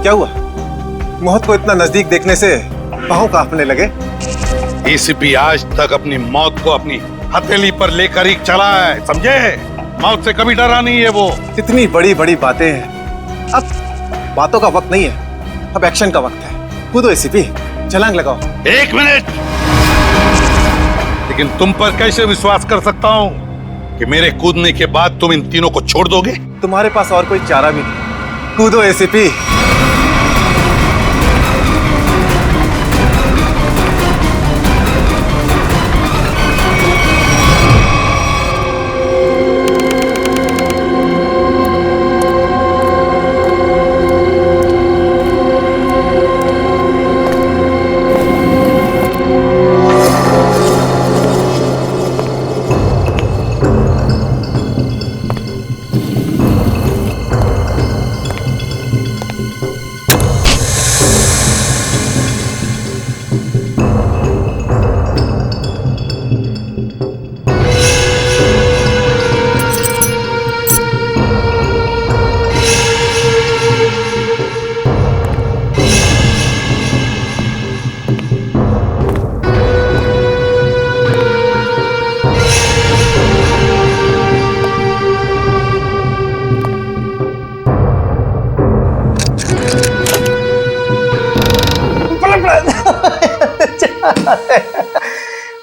क्या हुआ? मौत को इतना नजदीक देखने से पांव कांपने लगे। एसीपी आज तक अपनी मौत को अपनी हथेली पर लेकर ही चला है, समझे? मौत से कभी डरा नहीं है वो। इतनी बड़ी बड़ी बातें हैं, अब बातों का वक्त नहीं है, अब एक्शन का वक्त है। कूदो एसीपी, छलांग लगाओ। 1 मिनट, लेकिन तुम पर कैसे विश्वास कर सकता हूँ कि मेरे कूदने के बाद तुम इन तीनों को छोड़ दोगे? तुम्हारे पास और कोई चारा भी नहीं। कूदो एसीपी।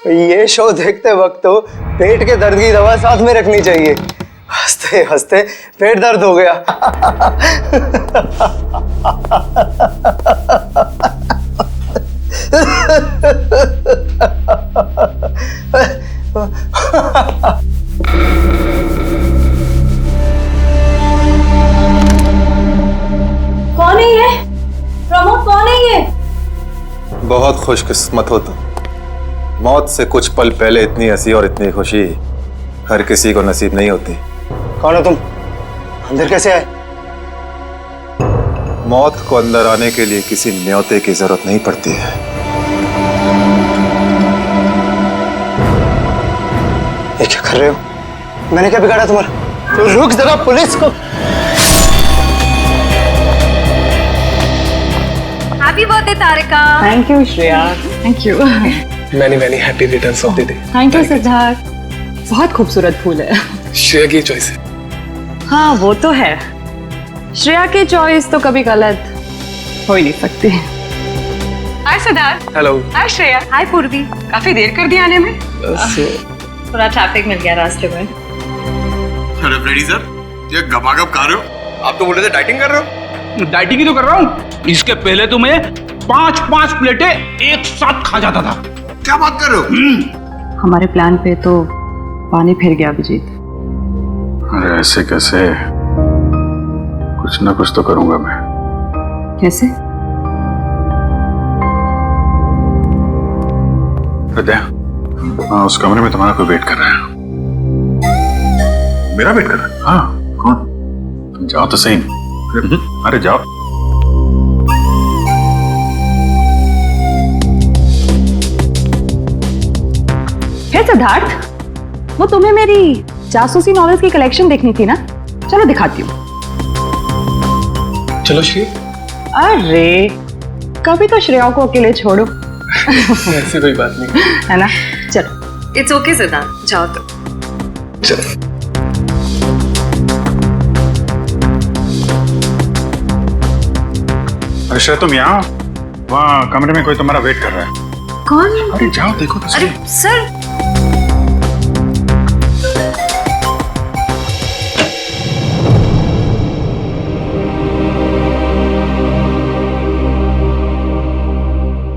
ये शो देखते वक्त तो पेट के दर्द की दवा साथ में रखनी चाहिए। हंसते हंसते पेट दर्द हो गया। कौन है ये? प्रमोद, कौन है ये? बहुत खुशकिस्मत हो तुम। मौत से कुछ पल पहले इतनी हंसी और इतनी खुशी हर किसी को नसीब नहीं होती। कौन हो तुम? अंदर कैसे आए? मौत को अंदर आने के लिए किसी न्योते की जरूरत नहीं पड़ती है। ये क्या कर रहे हो? मैंने क्या बिगाड़ा तुम्हारा? तो रुक जरा, पुलिस को। Happy birthday Tarika. Thank you Shreya. Thank you. Many happy returns of the day. Thank you Siddharth. बहुत खूबसूरत फूल है। श्रेया की चॉइस है। हाँ वो तो है, श्रेया की चॉइस तो कभी गलत हो ही नहीं सकती। हाय सिद्धार्थ। हेलो। हाय श्रेया। हाय पूर्वी। काफी देर कर दी आने में। थोड़ा ट्रैफिक मिल गया रास्ते में। अरे फ्रेडी सर, ये गपागप खा रहे हो? आप तो बोल रहे थे डाइटिंग कर रहे हो। डाइटिंग ही तो कर रहा हूँ। इसके पहले तो मैं 5-5 प्लेटें एक साथ खा जाता था। क्या बात कर रहे हो? हमारे प्लान पे तो पानी फिर गया अभिजीत। अरे ऐसे कैसे? कुछ ना कुछ तो करूंगा मैं। कैसे? हृदय, हाँ उस कमरे में तुम्हारा कोई वेट कर रहा है। मेरा वेट कर रहा है? हाँ। कौन? तुम जाओ तो सही। अरे जाओ। हे सिद्धार्थ, वो तुम्हें मेरी जासूसी नॉवेल्स की कलेक्शन देखनी थी ना? चलो दिखाती हूँ। चलो श्री। अरे कभी तो श्रेया को अकेले छोड़ो। ऐसी कोई बात नहीं है ना? चलो। इट्स ओके सिद्धार्थ, जाओ तो। चलो। अरे श्रेया तुम यहाँ, वहाँ कमरे में कोई तुम्हारा वेट कर रहा है। कौन? अरे जाओ देखो तो सही। अरे सर,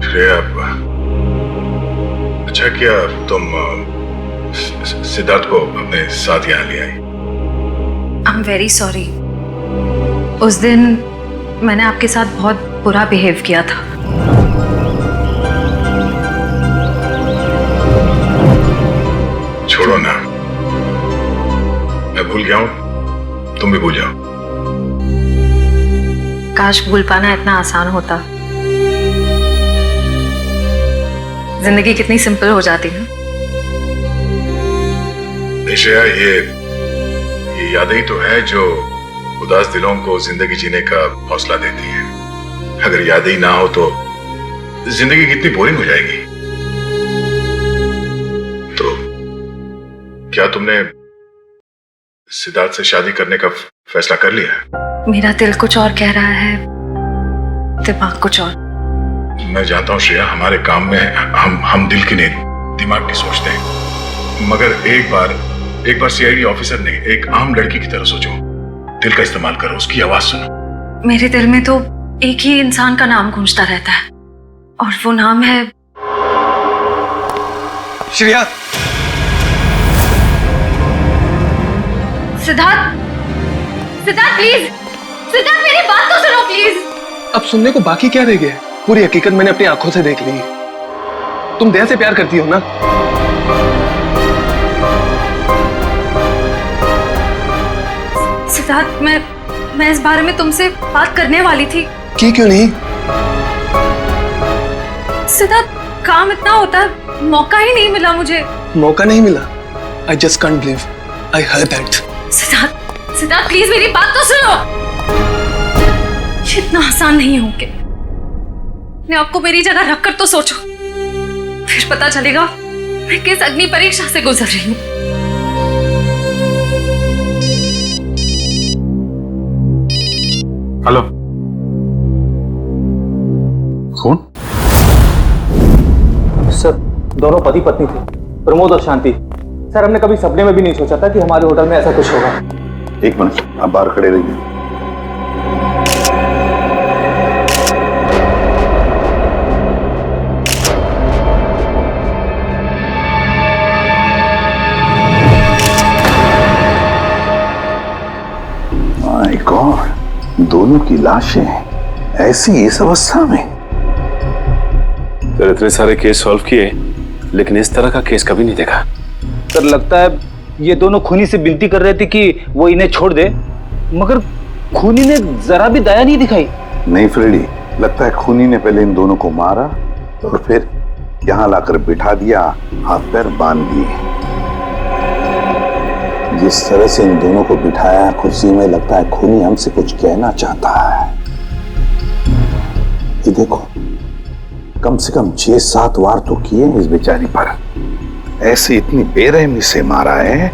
श्रेया, अच्छा किया तुम सिद्धार्थ को अपने साथ यहाँ ले आई। I am very sorry. उस दिन मैंने आपके साथ बहुत बुरा बिहेव किया था। छोड़ो ना, मैं भूल गया हूं, तुम भी भूल जाओ। काश भूल पाना इतना आसान होता। जिंदगी कितनी सिंपल हो जाती है। निश्चय ये यादें ही तो है जो उदास दिलों को जिंदगी जीने का हौसला देती है। अगर यादें ही ना हो तो जिंदगी कितनी बोरिंग हो जाएगी। तो क्या तुमने सिद्धार्थ से शादी करने का फैसला कर लिया? मेरा दिल कुछ और कह रहा है, दिमाग कुछ और। मैं जानता हूं श्रेया, हमारे काम में हम दिल की नहीं दिमाग की सोचते हैं, मगर एक बार सीआईडी ऑफिसर ने एक आम लड़की की तरह सोचो। दिल का इस्तेमाल करो, उसकी आवाज सुनो। मेरे दिल में तो एक ही इंसान का नाम गूंजता रहता है, और वो नाम है श्रेया। सिद्धार्थ। सिद्धार्थ प्लीज, सिद्धार्थ मेरी बात तो सुनो प्लीज। अब सुनने को बाकी क्या रह गया है? पूरी हकीकत मैंने अपनी आंखों से देख ली है। तुम दया से प्यार करती हो ना? सिद्धार्थ, मैं इस बारे में तुमसे बात करने वाली थी। क्यों नहीं? सिद्धार्थ, काम इतना होता है, मौका ही नहीं मिला मुझे। मौका नहीं मिला? I just can't believe I heard that. Siddharth please मेरी बात तो सुनो। ये इतना आसान नहीं हो के। अपने आपको मेरी जगह रखकर तो सोचो, फिर पता चलेगा मैं किस अग्नि परीक्षा से गुजर रही हूँ। हेलो, कौन? सर, दोनों पति पत्नी थे, प्रमोद और शांति। सर, हमने कभी सपने में भी नहीं सोचा था कि हमारे होटल में ऐसा कुछ होगा। एक मिनट, आप बाहर खड़े रहिए। माय गॉड, दोनों की लाशें ऐसी इस अवस्था में। सर, इतने सारे केस सॉल्व किए, लेकिन इस तरह का केस कभी नहीं देखा। सर, लगता है ये दोनों खूनी से विनती कर रहे थे कि वो इन्हें छोड़ दे, मगर खूनी ने जरा भी दया नहीं दिखाई। नहीं फ्रेडी, लगता है खूनी ने पहले इन दोनों को मारा और फिर यहाँ लाकर बिठा दिया, हाथ पैर बांध दिए। जिस तरह से इन दोनों को बिठाया कुर्सी में, लगता है खूनी हमसे कुछ कहना चाहता है। ये देखो, कम से कम 6-7 वार तो किए इस बेचारी पर। ऐसे इतनी बेरहमी से मारा है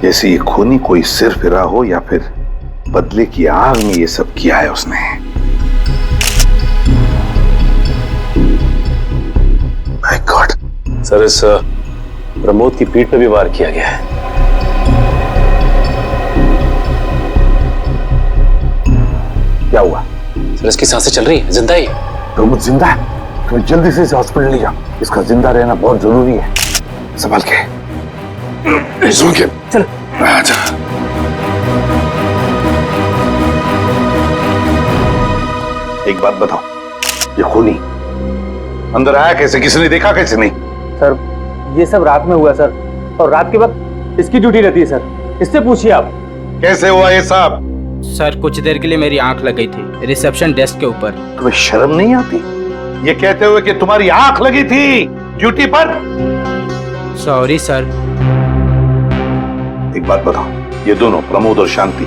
जैसे ये खूनी कोई सिर फिरा हो, या फिर बदले की आग में ये सब किया है उसने। My God. सर, इस प्रमोद की पीठ पे भी वार किया गया है। क्या हुआ? सर, इसकी सांसें चल रही है, जिंदा ही। प्रमोद जिंदा है? तुम्हें जल्दी से इसे हॉस्पिटल ले जाओ, इसका जिंदा रहना बहुत जरूरी है। संभाल के, चल। आजा। एक बात बताओ, ये खूनी अंदर आया कैसे? किसी ने देखा कैसे? नहीं सर, ये सब रात में हुआ सर, और रात के वक्त इसकी ड्यूटी रहती है सर, इससे पूछिए आप। कैसे हुआ ये सब? सर, कुछ देर के लिए मेरी आंख लग गई थी रिसेप्शन डेस्क के ऊपर। तुम्हें शर्म नहीं आती ये कहते हुए कि तुम्हारी आंख लगी थी ड्यूटी पर? Sorry sir. एक बात बताओ, ये दोनों प्रमोद और शांति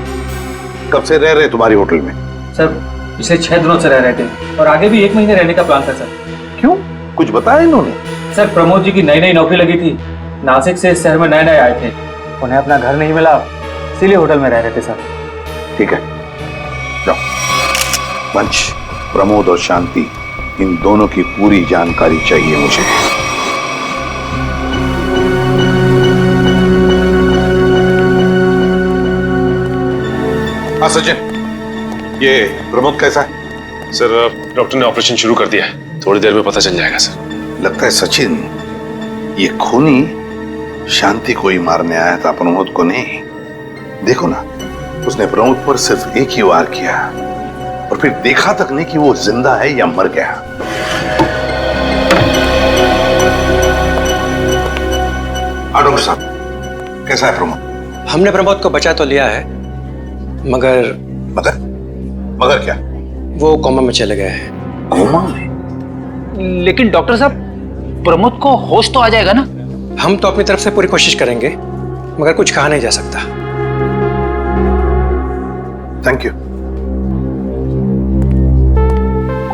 कब से रह रहे तुम्हारी होटल में? सर, पिछले 6 दिनों से रह रहे थे, और आगे भी 1 महीने रहने का प्लान था सर। क्यों, कुछ बताया इन्होंने? सर, प्रमोद जी की नई नौकरी लगी थी, नासिक से इस शहर में नए आए थे, उन्हें अपना घर नहीं मिला, इसीलिए होटल में रह रहे थे सर। ठीक है, जाओ। पंच, प्रमोद और शांति, इन दोनों की पूरी जानकारी चाहिए मुझे। हाँ सचिन, ये प्रमोद कैसा है? सर, डॉक्टर ने ऑपरेशन शुरू कर दिया है, थोड़ी देर में पता चल जाएगा सर। लगता है सचिन, ये खूनी शांति को ही मारने आया था, प्रमोद को नहीं। देखो ना, उसने प्रमोद पर सिर्फ एक ही वार किया और फिर देखा तक नहीं कि वो जिंदा है या मर गया। डॉक्टर साहब, कैसा है प्रमोद? हमने प्रमोद को बचा तो लिया है, मगर मगर क्या? वो कोमा में चले गए हैं। कोमा में? लेकिन डॉक्टर साहब, प्रमोद को होश तो आ जाएगा ना? हम तो अपनी तरफ से पूरी कोशिश करेंगे, मगर कुछ कहा नहीं जा सकता। Thank you.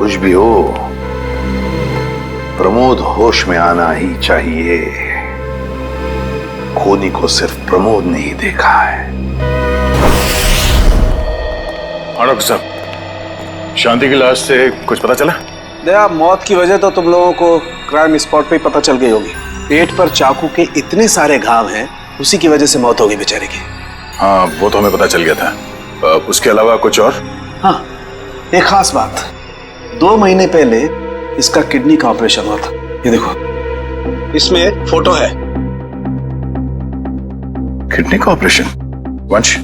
कुछ भी हो, प्रमोद होश में आना ही चाहिए। खूनी को सिर्फ प्रमोद ने ही देखा है। डॉक्टर साहब, शांति की लाश से कुछ पता चला? दया, मौत की वजह तो तुम लोगों को क्राइम स्पॉट पे ही पता चल गई होगी। पेट पर चाकू के इतने सारे घाव हैं, उसी की वजह से मौत हो गई बेचारे की। हाँ, वो तो हमें पता चल गया था। उसके अलावा कुछ और? हाँ, एक खास बात। 2 महीने पहले इसका किडनी का ऑपरेशन हुआ था। ये देखो, इसमें फोटो है। किडनी का ऑपरेशन? वंश,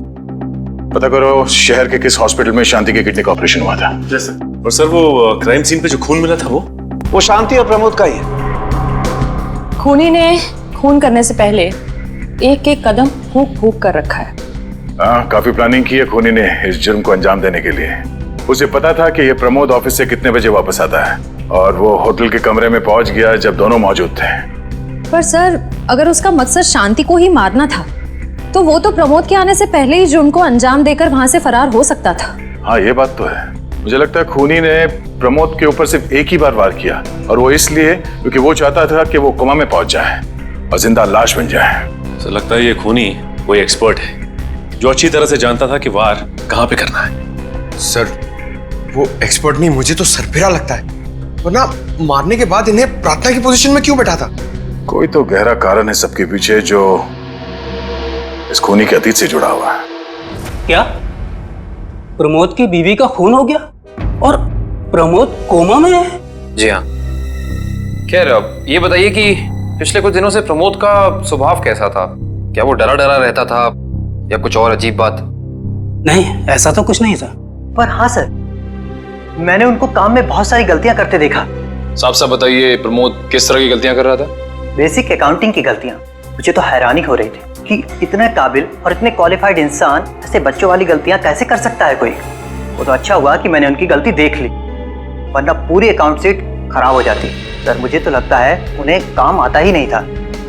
पता करो शहर के किस हॉस्पिटल में शांति के किडनी का ऑपरेशन हुआ था। जैसे? और सर, वो क्राइम सीन पे जो खून मिला था वो शांति और प्रमोद का ही है। खूनी ने खून करने से पहले एक एक कदम फूंक फूंक कर रखा है। हाँ, काफी प्लानिंग की है खूनी ने इस जुर्म को अंजाम देने के लिए। उसे पता था कि ये प्रमोद ऑफिस से कितने बजे वापस आता है, और वो होटल के कमरे में पहुंच गया जब दोनों मौजूद थे। पर सर, अगर उसका मकसद शांति को ही मारना था तो वो तो प्रमोद के आने से पहले ही जुर्म को अंजाम देकर वहां से फरार हो सकता था। हाँ, ये बात तो है। मुझे लगता है खूनी ने प्रमोद के ऊपर सिर्फ एक ही बार वार किया, और वो इसलिए क्योंकि वो चाहता था कि वो कोमा में पहुंच जाए और जिंदा लाश बन जाए। सर, लगता है ये खूनी कोई एक्सपर्ट है जो अच्छी तरह से जानता था कि वार कहाँ पे करना है। सर, वो एक्सपर्ट नहीं, मुझे तो सरफिरा लगता है। वरना मारने के बाद इन्हें प्रार्थना की पोजीशन में क्यों बैठा था? कोई तो गहरा कारण है सबके पीछे जो इस खूनी के अतीत से जुड़ा हुआ है। क्या प्रमोद की बीवी का खून हो गया और प्रमोद कोमा में है? जी हाँ। खैर, अब ये बताइए कि पिछले कुछ दिनों से प्रमोद का स्वभाव कैसा था? क्या वो डरा डरा रहता था या कुछ और अजीब बात? नहीं, ऐसा तो कुछ नहीं था। पर हाँ सर, मैंने उनको काम में बहुत सारी गलतियां करते देखा। साफ साफ बताइए, प्रमोद किस तरह की गलतियां कर रहा था? बेसिक अकाउंटिंग की गलतियां। मुझे तो हैरानी हो रही थी कि इतने काबिल और इतने क्वालिफाइड इंसान ऐसे बच्चों वाली गलतियां कैसे कर सकता है कोई। वो तो अच्छा हुआ कि मैंने उनकी गलती देख ली, वरना पूरी अकाउंट शीट खराब हो जाती। सर, मुझे तो लगता है उन्हें काम आता ही नहीं था।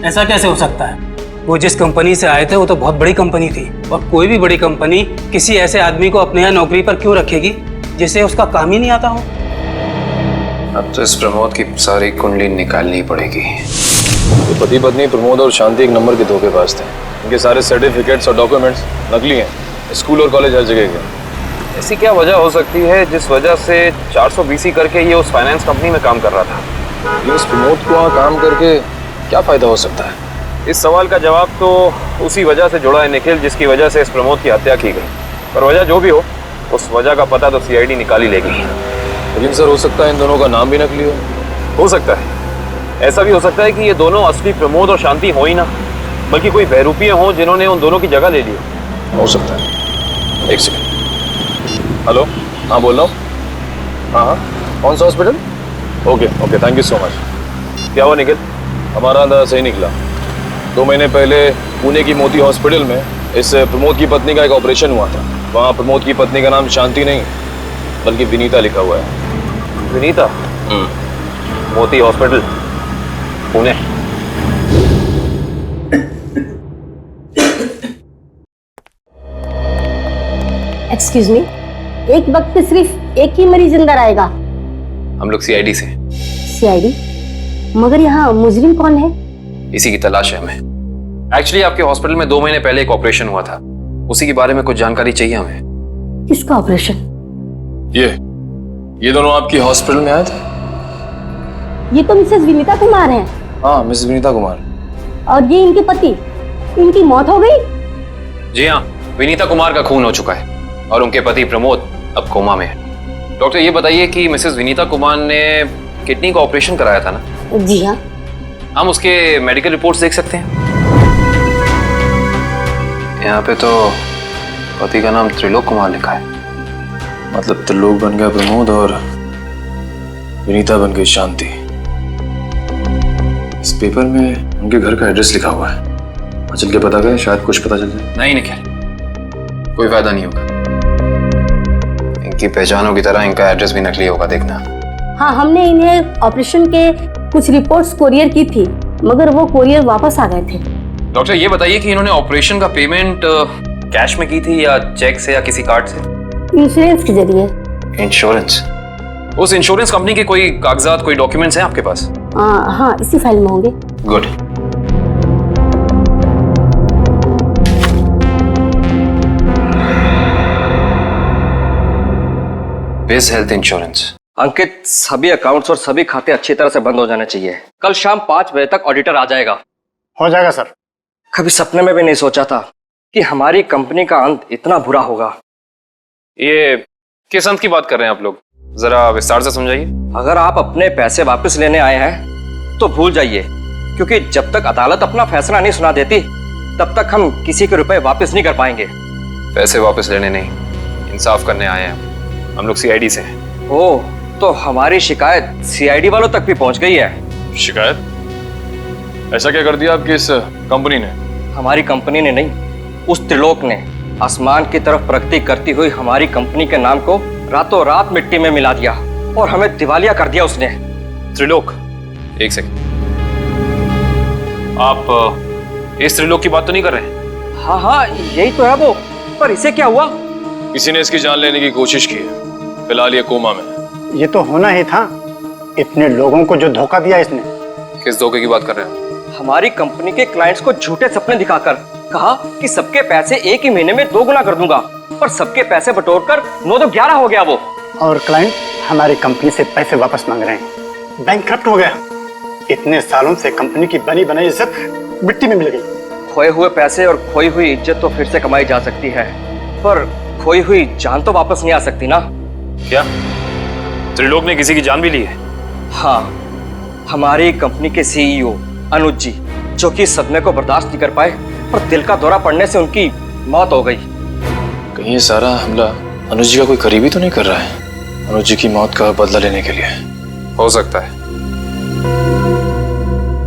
ऐसा कैसे हो सकता है? वो जिस कंपनी से आए थे वो तो बहुत बड़ी कंपनी थी, और कोई भी बड़ी कंपनी किसी ऐसे आदमी को अपने यहाँ नौकरी पर क्यों रखेगी जिसे उसका काम ही नहीं आता हो। अब तो इस प्रमोद की सारी कुंडली निकालनी पड़ेगी। तो पति पत्नी प्रमोद और शांति एक नंबर के धोखेबाज थे। इनके सारे सर्टिफिकेट्स और डॉक्यूमेंट्स नकली हैं। स्कूल और कॉलेज हर जगह के। ऐसी क्या वजह हो सकती है जिस वजह से 420 करके ये उस फाइनेंस कंपनी में काम कर रहा था? ये उस प्रमोद को वहाँ काम करके क्या फायदा हो सकता है? इस सवाल का जवाब तो उसी वजह से जुड़ा है निखिल, जिसकी वजह से इस प्रमोद की हत्या की गई। पर वजह जो भी हो, उस वजह का पता तो सीआईडी निकाल ही लेगी। लेकिन सर, हो सकता है इन दोनों का नाम भी नकली हो सकता है। ऐसा भी हो सकता है कि ये दोनों असली प्रमोद और शांति हो ही ना, बल्कि कोई बहरूपिये हों जिन्होंने उन दोनों की जगह ले ली हो सकता है। एक सेकंड। हेलो, हाँ बोल रहा हूँ। हाँ, कौन सा hospital? Okay, thank you so much. क्या हुआ निखिल? हमारा अंदाजा सही निकला। 2 महीने पहले पुणे की मोती हॉस्पिटल में इस प्रमोद की पत्नी का एक ऑपरेशन हुआ था। वहाँ प्रमोद की पत्नी का नाम शांति नहीं बल्कि विनीता लिखा हुआ है। विनीता? मोती हॉस्पिटल, पुणे। एक्सक्यूज मी, एक वक्त पे सिर्फ एक ही मरीज अंदर आएगा? हम लोग सीआईडी से। सीआईडी? मगर यहाँ मुजरिम कौन है? इसी की तलाश है हमें। एक्चुअली आपके हॉस्पिटल में 2 महीने पहले एक ऑपरेशन हुआ था, उसी के बारे में कुछ जानकारी चाहिए हमें। किसका ऑपरेशन? ये दोनों आपकी हॉस्पिटल में आए थे? ये तो मिसेस विनीता कुमार हैं। हाँ, मिसेस विनीता कुमार। और ये इनके पति, इनकी मौत हो गई? जी हाँ, विनीता कुमार का खून हो चुका है और उनके पति प्रमोद अब कोमा में है। डॉक्टर, ये बताइए कि मिसेस विनीता कुमार ने किडनी का ऑपरेशन कराया था ना? जी हाँ। हम उसके मेडिकल रिपोर्ट्स देख सकते हैं? यहाँ पे तो पति का नाम त्रिलोक कुमार लिखा है। मतलब त्रिलोक बन गया प्रमोद और विनीता बन गई शांति। इस पेपर में उनके घर का एड्रेस लिखा हुआ है। चल के पता करें, शायद कुछ पता चल जाए। नहीं निखिल, कोई फायदा नहीं होगा। इनकी पहचानों की तरह इनका एड्रेस भी नकली होगा, देखना। हाँ, हमने इन्हें ऑपरेशन के कुछ रिपोर्ट्स कोरियर की थी, मगर वो कोरियर वापस आ गए थे। डॉक्टर, ये बताइए कि इन्होंने ऑपरेशन का पेमेंट कैश में की थी या चेक से या किसी कार्ड से? इंश्योरेंस के जरिए। इंश्योरेंस? उस इंश्योरेंस कंपनी के कोई कागजात, कोई डॉक्यूमेंट्स हैं आपके पास? हाँ, इसी फाइल में होंगे। Good. Base health insurance. Ankit, सभी अकाउंट्स और सभी खाते अच्छी तरह से बंद हो जाने चाहिए। कल शाम 5 बजे तक ऑडिटर आ जाएगा। हो जाएगा सर। कभी सपने में भी नहीं सोचा था कि हमारी कंपनी का अंत इतना बुरा होगा। ये किस अंत की बात कर रहे हैं आप लोग? जरा विस्तार से समझाइए। अगर आप अपने पैसे वापस लेने आए हैं तो भूल जाइए, क्योंकि जब तक अदालत अपना फैसला नहीं सुना देती तब तक हम किसी के रुपए वापस नहीं कर पाएंगे। पैसे वापस लेने नहीं, इंसाफ करने आए हैं हम लोग। सीआईडी से हैं। ओह, तो हमारी शिकायत सीआईडी वालों तक भी पहुंच गई है। शिकायत? ऐसा क्या कर दिया आपकी इस कंपनी ने? हमारी कंपनी ने नहीं, उस त्रिलोक ने आसमान की तरफ प्रगति करती हुई हमारी कंपनी के नाम को रातों रात मिट्टी में मिला दिया और हमें दिवालिया कर दिया उसने। त्रिलोक? एक सेकंड, आप इस त्रिलोक की बात तो नहीं कर रहे? हाँ हाँ, यही तो है वो। पर इसे क्या हुआ? किसी ने इसकी जान लेने की कोशिश की है। फिलहाल ये कोमा में। ये तो होना ही था, इतने लोगों को जो धोखा दिया इसने। किस धोखे की बात कर रहे हैं? हमारी कंपनी के क्लाइंट्स को झूठे सपने दिखाकर कहा कि सबके पैसे एक ही महीने में 2 गुना कर दूंगा, पर सबके पैसे बटोरकर 9 तो 11 हो गया वो। और क्लाइंट हमारी कंपनी से पैसे वापस मांग रहे हैं। बैंकक्रप्ट हो गया। इतने सालों से कंपनी की बनी बनाई इज्जत मिट्टी में मिल गई। खोए हुए पैसे और खोई हुई इज्जत तो फिर से कमाई जा सकती है, पर खोई हुई जान तो वापस नहीं आ सकती ना। क्या त्रिलोक ने किसी की जान भी ली है? हाँ, हमारी कंपनी के सीईओ अनुज जी, जो कि सदमे को बर्दाश्त नहीं कर पाए और दिल का दौरा पड़ने से उनकी मौत हो गई। कहीं ये सारा हमला अनुज जी का कोई करीबी तो नहीं कर रहा है? अनुज जी की मौत का बदला लेने के लिए हो सकता है।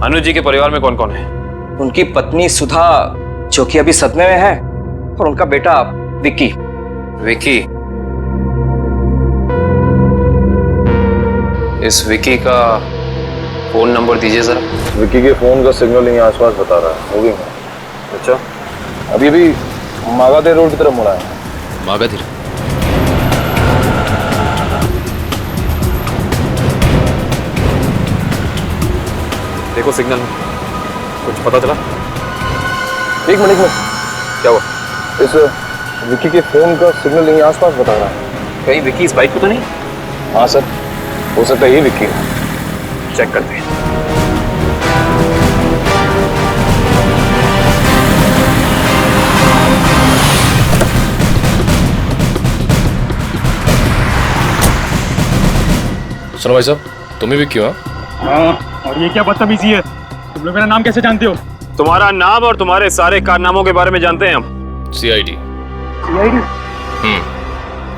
अनुज जी के परिवार में कौन कौन है? उनकी पत्नी सुधा, जो कि अभी सदमे में है, और उनका बेटा विक्की। विक्की? इस विक्की का फोन नंबर दीजिए जरा। विक्की के फोन का सिग्नल यहीं आसपास बता रहा है। मूविंग है। अच्छा, अभी भी मागाधीर रोड की तरफ मुड़ा है। मागाधीर? देखो सिग्नल में कुछ पता चला? एक मिनट में, क्या हुआ? इस विक्की के फोन का सिग्नल यहीं आसपास बता रहा है। कहीं विक्की इस बाइक पे तो नहीं? हाँ सर, हो सकता है ये विक्की है। चेक करते हैं। सुनो भाई साहब, तुम ही विक्की हो? हाँ, और ये क्या बदतमीजी है? तुम लोग मेरा नाम कैसे जानते हो? तुम्हारा नाम और तुम्हारे सारे कारनामों के बारे में जानते हैं हम। सीआईडी। सीआईडी?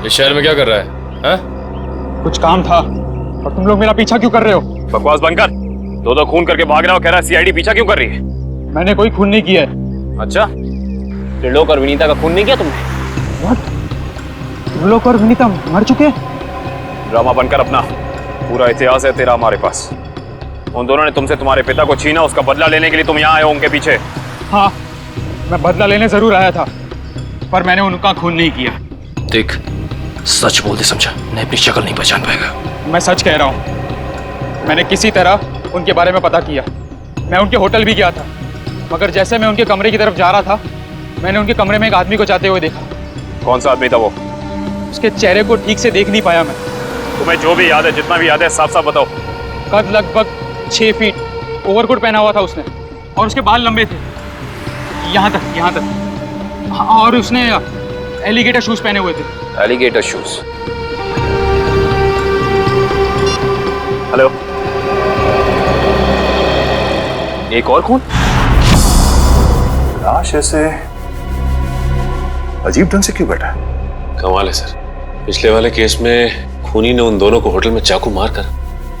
इस शहर में क्या कर रहा है? हाँ? कुछ काम था, और तुम लोग मेरा पीछा क्यों कर रहे हो? बकवास बंद कर। दो खून करके भाग रहा हो, कह रहा है सीआईडी पीछा क्यों कर रही है? मैंने कोई खून नहीं किया है। अच्छा, त्रिलोक और विनीता का खून नहीं किया तुमने? त्रिलोक और विनीता मर चुके हैं? ड्रामा बनकर अपना, पूरा इतिहास है तेरा हमारे पास। उन दोनों ने तुमसे तुम्हारे पिता को छीना, उसका बदला लेने के लिए तुम यहाँ आए हो उनके पीछे। हाँ, मैं बदला लेने जरूर आया था, पर मैंने उनका खून नहीं किया। देख, सच बोल दे समझा, नहीं अपनी शक्ल नहीं पहचान पाएगा। मैं सच कह रहा हूँ। मैंने किसी तरह उनके बारे में पता किया। मैं उनके होटल भी गया था, मगर जैसे मैं उनके कमरे की तरफ जा रहा था, मैंने उनके कमरे में एक आदमी को जाते हुए देखा। कौन सा आदमी था वो? उसके चेहरे को ठीक से देख नहीं पाया मैं। तुम्हें जो भी याद है, जितना भी याद है, साफ साफ बताओ। कद लगभग 6 फीट, ओवरकोट पहना हुआ था उसने, और उसके बाल लंबे थे यहाँ तक। और उसने एलिगेटर शूज पहने हुए थे। Alligator shoes? हेलो, एक और खून? लाश ऐसे अजीब ढंग से क्यों बैठा है? कमाल है सर, पिछले वाले केस में खूनी ने उन दोनों को होटल में चाकू मारकर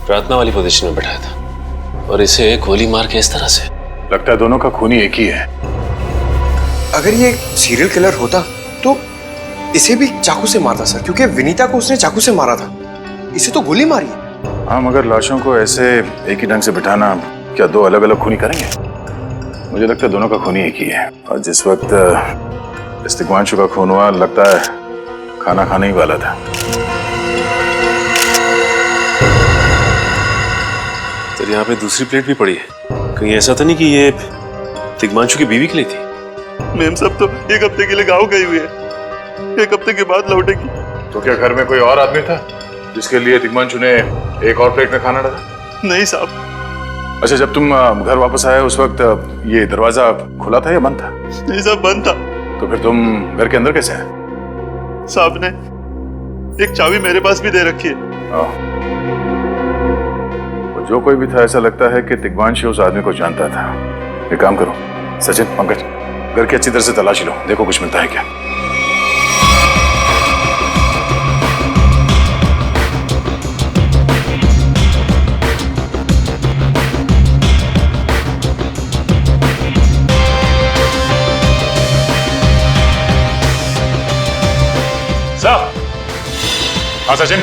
प्रार्थना वाली पोजीशन में बैठाया था, और इसे गोली मार के इस तरह से। लगता है दोनों का खूनी एक ही है। अगर ये सीरियल किलर होता तो इसे भी चाकू से मारता सर, क्योंकि विनीता को उसने चाकू से मारा था, इसे तो गोली मारी। हाँ, मगर लाशों को ऐसे एक ही ढंग से बिठाना क्या दो अलग अलग खूनी करेंगे? मुझे लगता है दोनों का खूनी एक ही है, और जिस वक्त इस्तिकवांशु का खून हुआ, लगता है खाना खाने ही वाला था। सर यहाँ पे दूसरी प्लेट भी पड़ी है, कहीं ऐसा तो नहीं कि ये तिग्मांशु की बीवी के लिए थी? मैम सब तो 1 हफ्ते के लिए गाँव गई हुई है, 1 हफ्ते के बाद लौटेगी। तो क्या घर में कोई और आदमी था जिसके लिए तिग्मांशु ने एक और प्लेट में खाना डाला? नहीं साहब। अच्छा, जब तुम घर वापस आए उस वक्त ये दरवाजा खुला था या बंद था? नहीं साहब, बंद था। तो फिर तुम घर के अंदर कैसे आए? साहब ने एक चाबी मेरे पास भी दे रखी है। तो जो कोई भी था, ऐसा लगता है कि तिग्मांशु उस आदमी को जानता था। एक काम करो सचिन, पंकज, घर की अच्छी तरह से तलाशी लो, देखो कुछ मिलता है क्या। हाँ सचिन,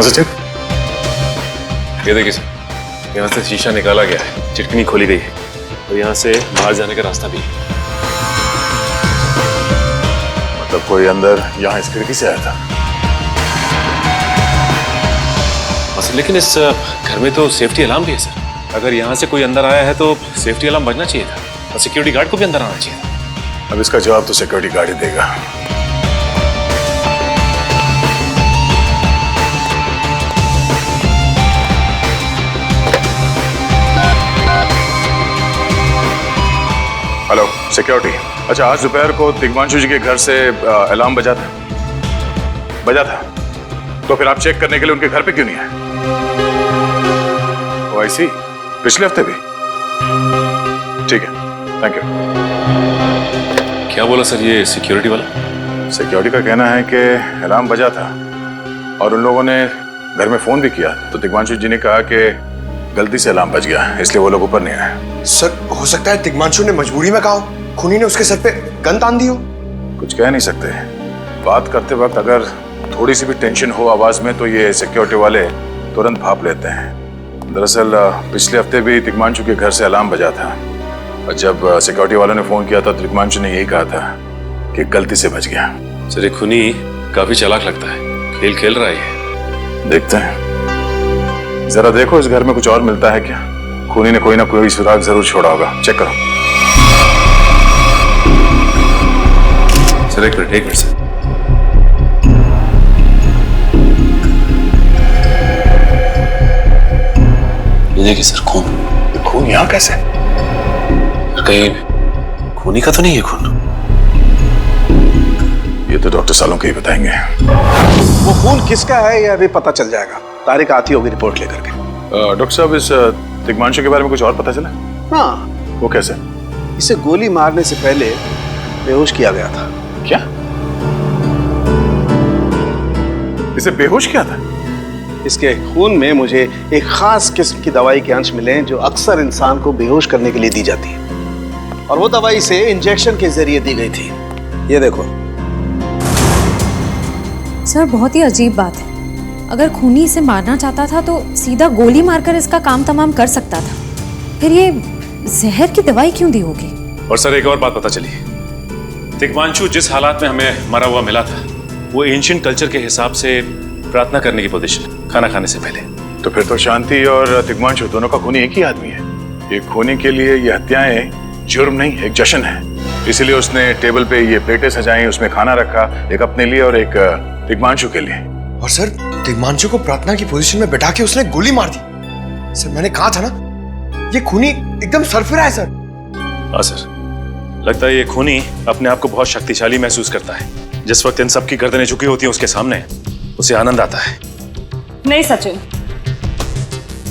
सचिन, ये देखिए सर, यहाँ से शीशा निकाला गया है, चिटकनी खोली गई है और यहाँ से बाहर जाने का रास्ता भी है। मतलब कोई अंदर यहाँ इस खिड़की से आया था? सर लेकिन इस घर में तो सेफ्टी अलार्म भी है सर। अगर यहाँ से कोई अंदर आया है तो सेफ्टी अलार्म बजना चाहिए था और सिक्योरिटी गार्ड को भी अंदर आना चाहिए था। अब इसका जवाब तो सिक्योरिटी गार्ड ही देगा। हेलो सिक्योरिटी, अच्छा आज दोपहर को तिग्मांशु जी के घर से अलार्म बजा था? बजा था, तो फिर आप चेक करने के लिए उनके घर पे क्यों नहीं आए? ओ ऐसी, पिछले हफ्ते भी? ठीक है, थैंक यू। क्या बोला सर ये सिक्योरिटी वाला? सिक्योरिटी का कहना है कि अलार्म बजा था और उन लोगों ने घर में फोन भी किया, तो तिग्मांशु जी ने कहा कि गलती से अलार्म बज गया, इसलिए वो लोग ऊपर नहीं आए। सर हो सकता है तिग्मांशु ने मजबूरी में कहा हो, खूनी ने उसके सर पे गन तान दी हो। कुछ कह नहीं सकते, बात करते वक्त अगर थोड़ी सी भी टेंशन हो आवाज में तो ये सिक्योरिटी वाले तुरंत भाप लेते हैं। दरअसल पिछले हफ्ते भी तिग्मांशु के घर से अलार्म बजा था और जब सिक्योरिटी वालों ने फोन किया था तो तिग्मांशु ने यही कहा था कि गलती से बच गया। सर ये खूनी काफी चालाक लगता है, खेल खेल रहा है। देखते हैं, जरा देखो इस घर में कुछ और मिलता है क्या। खूनी ने कोई ना कोई सुराग जरूर छोड़ा होगा, चेक करो। सर एक मिनट सर। ये देखिए सर खून। खून यहाँ कैसे? कहीं खूनी का तो नहीं है खून? ये तो डॉक्टर सालों के ही बताएंगे। वो खून किसका है ये अभी पता चल जाएगा, तारिक आती होगी रिपोर्ट लेकर के। डॉक्टर साहब इस तिग्मांशु के बारे में कुछ और पता चला? हाँ। वो कैसे? इसे गोली मारने से पहले बेहोश किया गया था। क्या? इसे बेहोश किया था? इसके खून में मुझे एक खास किस्म की दवाई के अंश मिले जो अक्सर इंसान को बेहोश करने के लिए दी जाती है, और वो दवाई इसे इंजेक्शन के जरिए दी गई थी। ये देखो। सर बहुत ही अजीब बात है, अगर खूनी इसे मारना चाहता था तो सीधा गोली मारकर इसका काम तमाम कर सकता था, फिर ये जहर की दवाई क्यों दी होगी? और सर एक और बात पता चली, तिग्मांशु जिस हालात में हमें मरा हुआ मिला था वो एंशिएंट कल्चर के हिसाब से प्रार्थना करने की पोजीशन, खाना खाने से पहले। तो फिर तो शांति और तिग्मांशु दोनों का खूनी एक ही आदमी है। एक खूनी के लिए ये हत्याएं जुर्म नहीं, एक जश्न है। इसीलिए उसने टेबल पे ये प्लेटें सजाई, उसमें खाना रखा, एक अपने लिए और एक तिग्मांशु के लिए। और सर तिग्मांशु को प्रार्थना की पोजीशन में बैठा के उसने गोली मार दी। सर मैंने कहा था ना, ये खूनी एकदम सरफिरा है सर। हाँ सर, लगता है ये खूनी अपने आप को बहुत शक्तिशाली महसूस करता है। जिस वक्त इन सबकी गर्दनें झुकी होती हैं उसके सामने, उसे आनंद आता है। नहीं सचिन,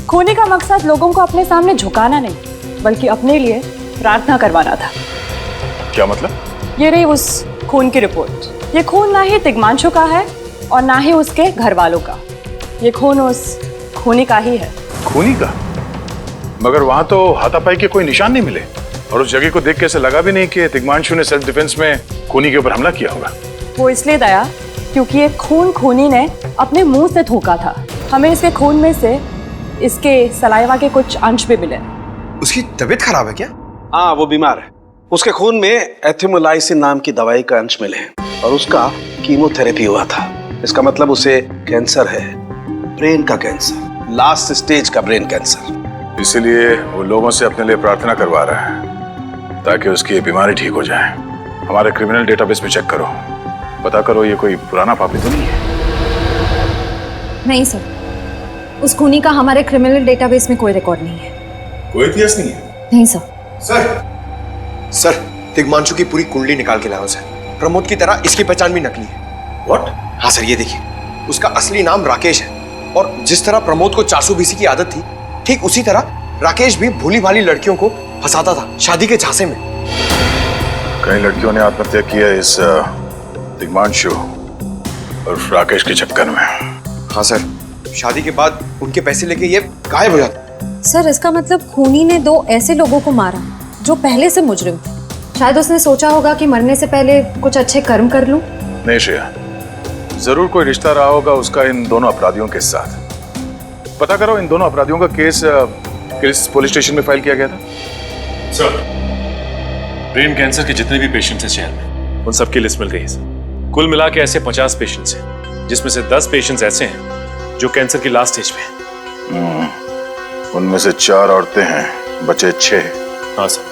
खूनी का मकसद लोगों को अपने सामने झुकाना नहीं, बल्कि अपने लिए प्रार्थना करवाना था। क्या मतलब? ये रही उस खून की रिपोर्ट। ये खून ना ही तिग्मांशु का है और ना ही उसके घर वालों का, ये खून उस खूनी का ही है। खूनी का? मगर वहां तो हाथापाई के कोई निशान नहीं मिले और उस जगह को देख के ऐसा लगा भी नहीं कि तिग्मांशु ने सेल्फ डिफेंस में खूनी के ऊपर हमला किया होगा। वो इसलिए दया क्योंकि ये खून खूनी ने अपने मुंह से थूका था। हमें इसके खून में से इसके सलाइवा के कुछ अंश भी मिले। उसकी तबीयत खराब है क्या? हाँ वो बीमार है, उसके खून में एथिमोलाइसिन नाम की दवाई का अंश मिले हैं और उसका कीमोथेरेपी हुआ था। इसका मतलब उसे कैंसर है, ब्रेन का कैंसर, लास्ट स्टेज का ब्रेन कैंसर। इसीलिए वो लोगों से अपने लिए प्रार्थना करवा रहा है ताकि उसकी ये बीमारी ठीक हो जाए। हमारे क्रिमिनल डेटाबेस में चेक करो, पता करो ये कोई पुराना पापी तो नहीं है। नहीं सर, उस खूनी का हमारे क्रिमिनल डेटाबेस में कोई रिकॉर्ड नहीं है। कोई इतिहास नहीं है? नहीं सर। सर दिग्मांशु की पूरी कुंडली निकाल के लाओ सर। प्रमोद की तरह इसकी पहचान भी नकली है। व्हाट? हाँ सर, ये देखिए, उसका असली नाम राकेश है और जिस तरह प्रमोद को 420 की आदत थी, ठीक उसी तरह राकेश भी भोली भाली लड़कियों को फंसाता था शादी के झांसे में। कई लड़कियों ने आत्महत्या की है इस दिग्मांशु और राकेश के चक्कर में। हाँ सर, शादी के बाद उनके पैसे लेके ये गायब हो जाता। सर इसका मतलब खूनी ने 2 ऐसे लोगों को मारा जो पहले से मुजरिम थे। शायद उसने सोचा होगा कि मरने से पहले कुछ अच्छे कर्म कर लूं। नहीं श्रेया, जरूर कोई रिश्ता रहा होगा उसका इन दोनों अपराधियों के साथ। पता करो इन दोनों अपराधियों का केस किस पुलिस स्टेशन में फाइल किया गया था? सर, ब्रेन कैंसर के जितने भी पेशेंट्स हैं शहर में, उन सबकी लिस्ट मिल गई है सर। कुल मिला के ऐसे 50 पेशेंट्स हैं, जिसमें से 10 पेशेंट्स ऐसे हैं जो कैंसर की लास्ट स्टेज पे हैं। उनमें से 4 औरतें हैं, बचे 6। हाँ सर,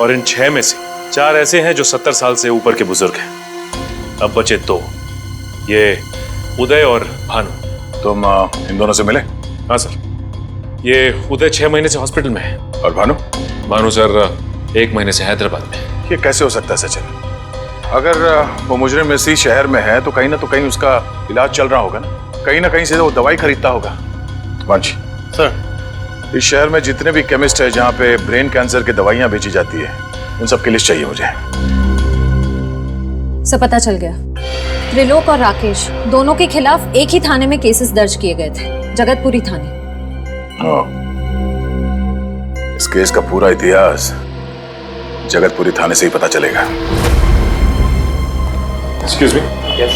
और इन 6 में से 4 ऐसे हैं जो 70 साल से ऊपर के बुजुर्ग हैं। अब बचे 2, ये उदय और भानु। तुम इन दोनों से मिले? हाँ सर, ये उदय 6 महीने से हॉस्पिटल में है। और भानु? भानु सर 1 महीने से हैदराबाद में। ये कैसे हो सकता है सचिन? अगर वो मुजरिम इसी शहर में है तो कहीं उसका इलाज चल रहा होगा ना कहीं से वो दवाई खरीदता होगा। मांझी सर, इस शहर में जितने भी केमिस्ट है जहाँ पे ब्रेन कैंसर की दवाइयाँ बेची जाती है, उन सब की लिस्ट चाहिए मुझे। सब पता चल गया। त्रिलोक और राकेश दोनों के खिलाफ एक ही थाने में केसेस दर्ज किए गए थे, जगतपुरी थाने। इस केस का पूरा इतिहास जगतपुरी थाने से ही पता चलेगा। Excuse me. यस।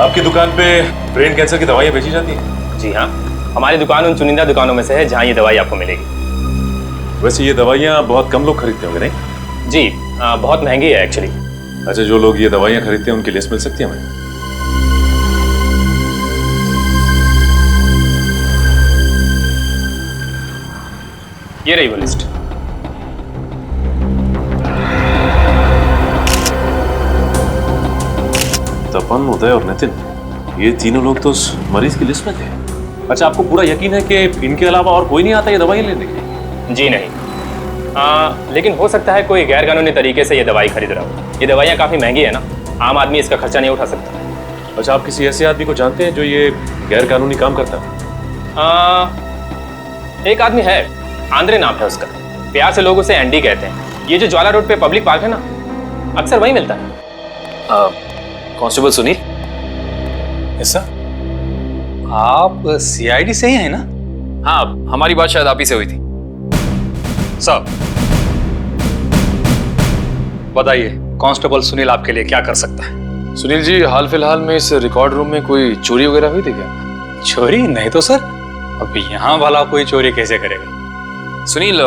आपकी दुकान पे ब्रेन कैंसर की दवाइयाँ बेची जाती हैं? जी हाँ, हमारी दुकान उन चुनिंदा दुकानों में से है जहाँ ये दवाई आपको मिलेगी। वैसे ये दवाइयाँ बहुत कम लोग खरीदते होंगे नहीं? जी बहुत महंगी है एक्चुअली। अच्छा, जो लोग ये दवाइयाँ खरीदते हैं उनकी लिस्ट मिल सकती है हमें? ये रही वो लिस्ट। तपन, उदय और नितिन, ये तीनों लोग तो उस मरीज की लिस्ट में थे। अच्छा, आपको पूरा यकीन है कि इनके अलावा और कोई नहीं आता ये दवाई लेने के लिए? जी नहीं, लेकिन हो सकता है कोई गैर कानूनी तरीके से ये दवाई खरीद रहा हो। ये दवाइयाँ काफ़ी महंगी है ना, आम आदमी इसका खर्चा नहीं उठा सकता। अच्छा, आप किसी ऐसे आदमी को जानते हैं जो ये गैर कानूनी काम करता है? एक आदमी है, आंद्रे नाम है उसका। प्यार से लोग उसे एंडी कहते हैं। ये जो ज्वाला रोड पे पब्लिक पार्क है ना, अक्सर वहीं मिलता है। कांस्टेबल सुनील। ऐसा? आप सीआईडी से ही हैं ना? हाँ, हमारी बात शायद आप ही से हुई थी। साहब बताइए, कांस्टेबल सुनील आपके लिए क्या कर सकता है? सुनील जी, हाल फिलहाल में इस रिकॉर्ड रूम में कोई चोरी वगैरह हुई थी क्या? चोरी नहीं तो सर, अब यहाँ वाला कोई चोरी कैसे करेगा? सुनील,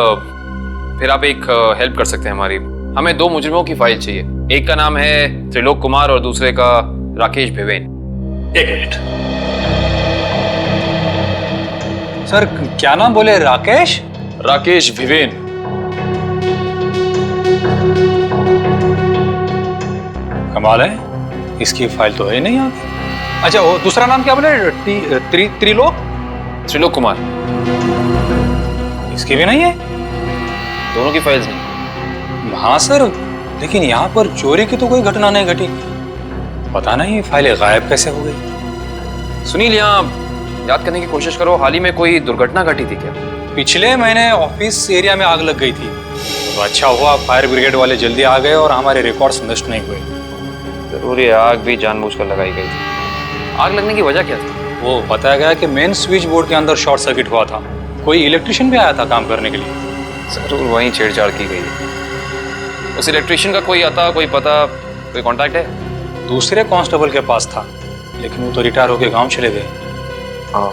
फिर आप एक हेल्प कर सकते हैं हमारी। हमें 2 मुजरिमों की फाइल चाहिए। एक का नाम है त्रिलोक कुमार और दूसरे का राकेश भिवेन। 1 मिनट सर, क्या नाम बोले? राकेश? राकेश भिवेन। कमाल है, इसकी फाइल तो है नहीं यहाँ। अच्छा, वो दूसरा नाम क्या बोले? त्रिलोक कुमार। इसकी भी नहीं है? दोनों की फाइल्स नहीं। हाँ सर, लेकिन यहाँ पर चोरी की तो कोई घटना नहीं घटी। पता नहीं फाइलें गायब कैसे हो गई। सुनील, यहाँ याद करने की कोशिश करो, हाल ही में कोई दुर्घटना घटी थी क्या? पिछले महीने ऑफिस एरिया में आग लग गई थी, तो अच्छा हुआ फायर ब्रिगेड वाले जल्दी आ गए और हमारे रिकॉर्ड्स नष्ट नहीं हुए। जरूर ये आग भी जानबूझकर लगाई गई थी। आग लगने की वजह क्या थी? वो बताया गया कि मेन स्विच बोर्ड के अंदर शॉर्ट सर्किट हुआ था। कोई इलेक्ट्रिशियन भी आया था काम करने के लिए। जरूर वहीं छेड़छाड़ की गई है। उस इलेक्ट्रिशियन का कोई आता, कोई पता, कोई कांटेक्ट है? दूसरे कांस्टेबल के पास था, लेकिन वो तो रिटायर होकर गांव चले गए। हाँ,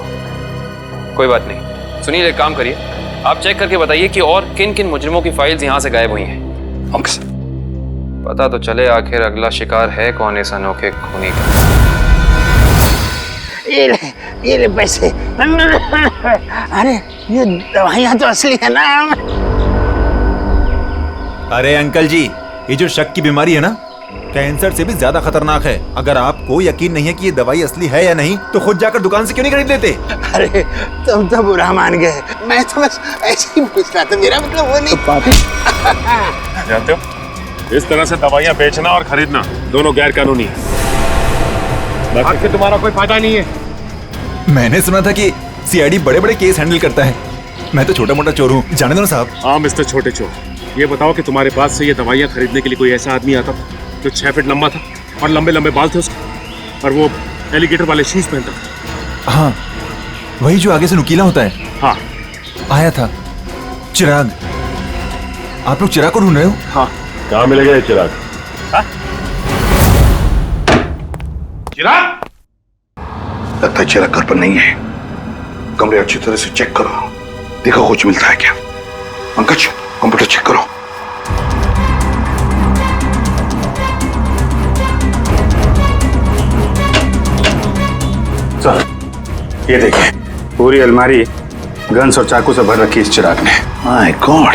कोई बात नहीं। सुनील, एक काम करिए, आप चेक करके बताइए कि और किन किन मुजरिमों की फाइल्स यहाँ से गायब हुई हैं। Okay sir. पता तो चले आखिर अगला शिकार है कौन इस अनोखे खूनी का। ये ले पैसे। अरे ये दवाइयाँ तो असली है ना। अरे अंकल जी, ये जो शक की बीमारी है ना, कैंसर से भी ज्यादा खतरनाक है। अगर आपको यकीन नहीं है कि ये दवाई असली है या नहीं, तो खुद जाकर दुकान से क्यों नहीं खरीद लेते? अरे तुम तो बुरा मान गए, मैं तो बस ऐसे ही पूछ रहा था, मेरा मतलब वो नहीं। जानते हो, इस तरह से दवाइयाँ बेचना और खरीदना दोनों गैर कानूनी है। बाकी तुम्हारा कोई फायदा नहीं है। मैंने सुना था कि सीआईडी बड़े बड़े केस हैंडल करता है। मैं तो छोटा मोटा चोर हूँ, जाने दो ना साहब। हाँ मिस्टर छोटे चोर, ये बताओ कि तुम्हारे पास से ये दवाइयाँ खरीदने के लिए कोई ऐसा आदमी आता था जो 6 फीट लंबा था और लंबे लंबे बाल थे उसके, और वो एलिगेटर वाले शूज पहनता था? हाँ, वही जो आगे से नुकीला होता है। हाँ, आया था चिराग। आप लोग चिराग को ढूंढ रहे हो? हाँ। कहाँ मिलेगा ये चिराग? चिराग? लगता है चिराग घर पर नहीं है। कमरे अच्छी तरह से चेक करो, देखो कुछ मिलता है क्या। पंकज, कंप्यूटर चेक करो। सर, ये देखिए, पूरी अलमारी गन्स और चाकू से भर रखी इस चिराग ने। My God.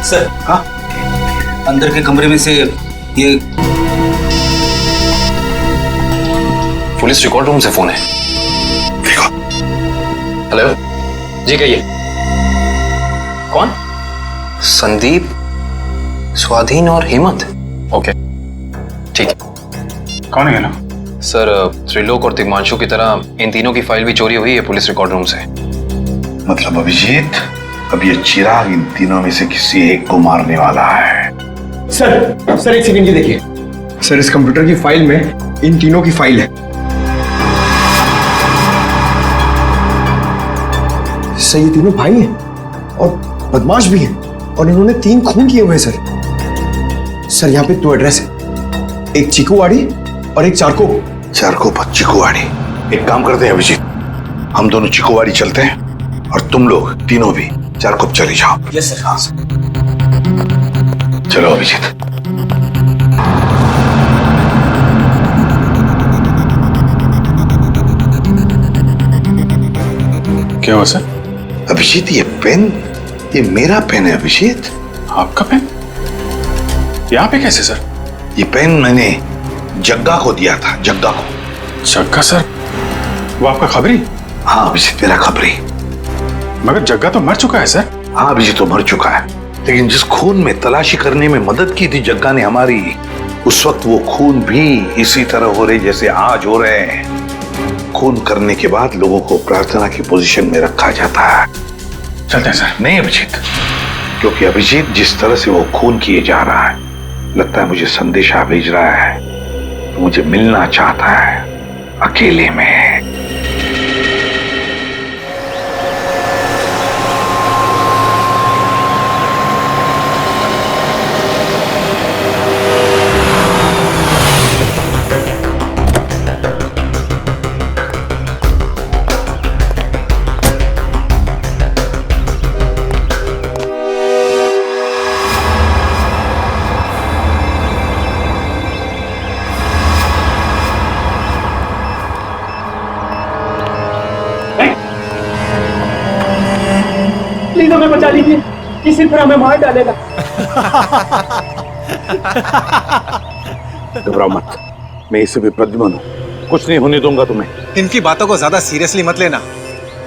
सर, हाँ, अंदर के कमरे में से ये पुलिस रिकॉर्ड रूम से फोन है। हेलो जी, कहिए। कौन? संदीप, स्वाधीन और हेमंत। ओके, ठीक है। कौन है ना? सर, त्रिलोक और तिग्मांशु की तरह इन तीनों की फाइल भी चोरी हुई है पुलिस रिकॉर्ड रूम से। मतलब अभिजीत, अब ये चिराग इन तीनों में से किसी एक को मारने वाला है। सर एक सेकंड, ये देखिए सर, इस कंप्यूटर की फाइल में इन तीनों की फाइल है। सर ये तीनों भाई हैं और बदमाश भी हैं, और इन्होंने 3 खून किए हुए हैं सर। सर यहाँ पे 2 एड्रेस है, एक चीकूवाड़ी और एक चारको। चारको पर चिकूवाड़ी। एक काम करते हैं अभिजीत, हम दोनों चिकूवाड़ी चलते हैं और तुम लोग तीनों भी चारको चले जाओ। Yes sir. हाँ सर। चलो अभिजीत। क्या हुआ सर? अभिजीत, ये पेन, ये मेरा पेन है अभिजीत। आपका पेन? यहाँ पे कैसे सर? ये पेन मैंने जग्गा को दिया था, जग्गा को। जग्गा सर? वो आपका खबरी? हाँ अभिजीत, मेरा खबरी। मगर जग्गा तो मर चुका है सर। हाँ अभिजीत, तो मर चुका है, लेकिन जिस खून में तलाशी करने में मदद की थी जग्गा ने हमारी, उस वक्त वो खून भी इसी तरह हो रहे जैसे आज हो रहे हैं। खून करने के बाद लोगों को प्रार्थना की पोजीशन में रखा जाता है। चलते हैं सर। नहीं अभिजीत, क्योंकि अभिजीत जिस तरह से वो खून किए जा रहा है, लगता है मुझे संदेशा भेज रहा है, तो मुझे मिलना चाहता है अकेले में। प्लीज हमें बचा लीजिए, ये सिर्फ हमें मार डालेगा। घबराओ मत, मैं इसे भी प्रद्युम्न हूं, कुछ नहीं होने दूंगा तुम्हें। इनकी बातों को ज्यादा सीरियसली मत लेना,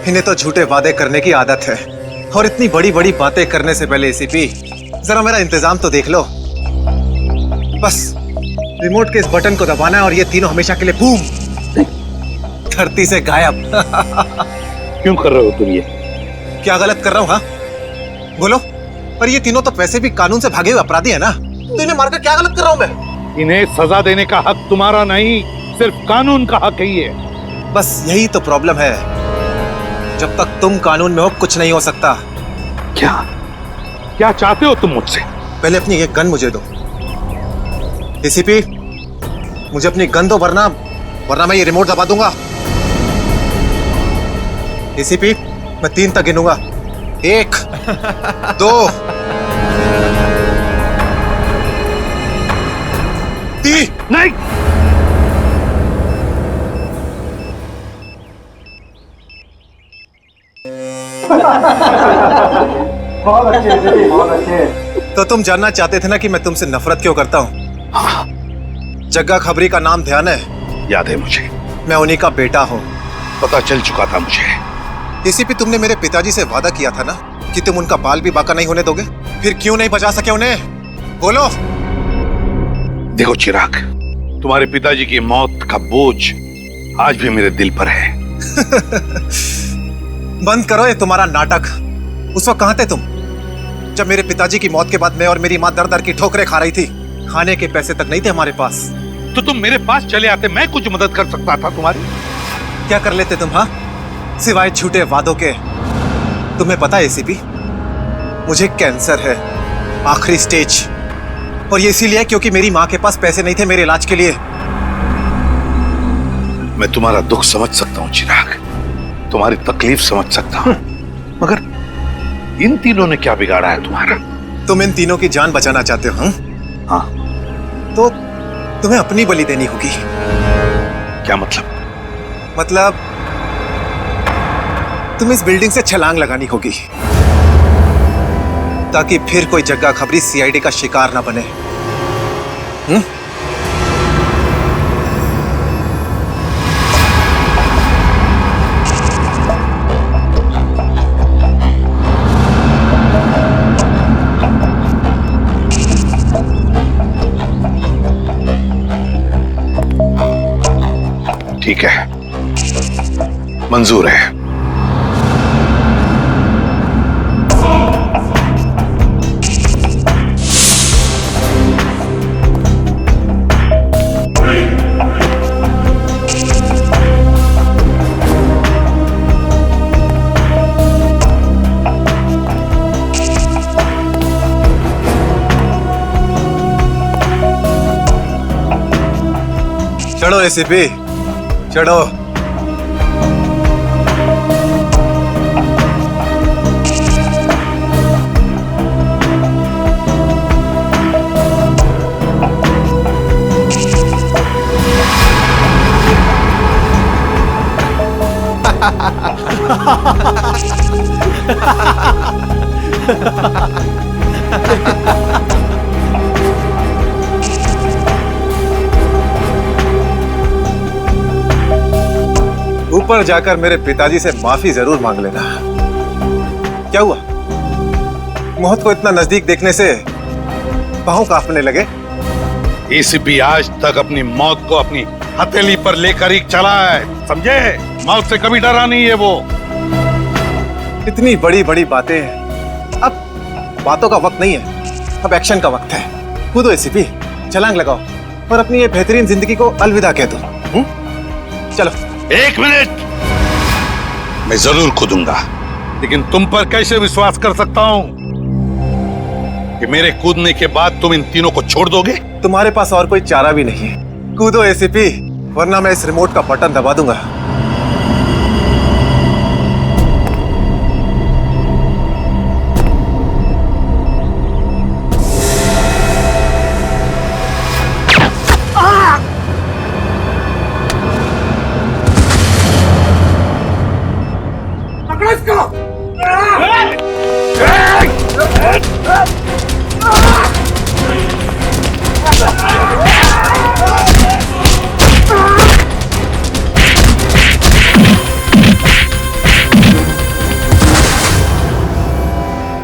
इन्हें तो झूठे वादे करने की आदत है, और इतनी बड़ी बड़ी बातें करने से पहले एसीपी जरा मेरा इंतजाम तो देख लो। बस रिमोट के इस बटन को दबाना है और ये तीनों हमेशा के लिए बूम, धरती से गायब। क्यों कर रहे हो तुम ये? क्या गलत कर रहा हूँ? हाँ बोलो। पर ये तीनों तो वैसे भी कानून से भागे हुए अपराधी है ना, तो इन्हें मारकर क्या गलत कर रहा हूँ मैं? इन्हें सजा देने का हक तुम्हारा नहीं, सिर्फ कानून का हक ही है। बस यही तो प्रॉब्लम है, जब तक तुम कानून में हो कुछ नहीं हो सकता। क्या क्या चाहते हो तुम मुझसे? पहले अपनी ये गन मुझे दो। एसीपी, मुझे अपनी गन दो, वरना मैं ये रिमोट दबा दूंगा। एसीपी, मैं 3 तक गिनूंगा। 1 2 3। नहीं, बहुत अच्छे जी, बहुत अच्छे। तो तुम जानना चाहते थे ना कि मैं तुमसे नफरत क्यों करता हूँ? हाँ। जग्गा खबरी का नाम ध्यान है? याद है मुझे। मैं उन्हीं का बेटा हूँ। पता चल चुका था मुझे। एसीपी, तुमने मेरे पिताजी से वादा किया था ना कि तुम उनका बाल भी बाका नहीं होने दोगे। फिर क्यों नहीं बचा सके उन्हें? बोलो। देखो चिराग, तुम्हारे पिताजी की मौत का बोझ आज भी मेरे दिल पर है। बंद करो ये तुम्हारा नाटक। उस वक्त कहाँ थे तुम जब मेरे पिताजी की मौत के बाद मैं और मेरी माँ दर दर की ठोकरें खा रही थी? खाने के पैसे तक नहीं थे हमारे पास। तो तुम मेरे पास चले आते, मैं कुछ मदद कर सकता था तुम्हारी। क्या कर लेते तुम? हाँ, सिवाय झूठे वादों के। तुम्हें पता है एसीपी, मुझे कैंसर है, आखिरी स्टेज। और ये इसीलिए क्योंकि मेरी माँ के पास पैसे नहीं थे मेरे इलाज के लिए। मैं तुम्हारा दुख समझ सकता हूँ चिराग, तुम्हारी तकलीफ समझ सकता हूँ, मगर इन तीनों ने क्या बिगाड़ा है तुम्हारा? तुम इन तीनों की जान बचाना चाहते हो? हाँ। तो तुम्हें अपनी बलि देनी होगी। क्या मतलब? मतलब तुम इस बिल्डिंग से छलांग लगानी होगी ताकि फिर कोई जग्गा खबरी सीआईडी का शिकार ना बने। ठीक है, मंजूर है। चढ़ो एसीपी, चढ़ो। ऊपर जाकर मेरे पिताजी से माफी जरूर मांग लेना। क्या हुआ? मौत को इतना नजदीक देखने से पांव कांपने लगे? एसीपी आज तक अपनी मौत को अपनी हथेली पर लेकर ही चला है, समझे? मौत से कभी डरा नहीं है वो। इतनी बड़ी बड़ी बातें, अब बातों का वक्त नहीं है, अब एक्शन का वक्त है। कूदो एसीपी, छलांग लगाओ और अपनी ये बेहतरीन जिंदगी को अलविदा कह दो। चलो। एक मिनट, मैं जरूर कूदूंगा, लेकिन तुम पर कैसे विश्वास कर सकता हूं कि मेरे कूदने के बाद तुम इन तीनों को छोड़ दोगे? तुम्हारे पास और कोई चारा भी नहीं है। कूदो एसीपी, वरना मैं इस रिमोट का बटन दबा दूंगा।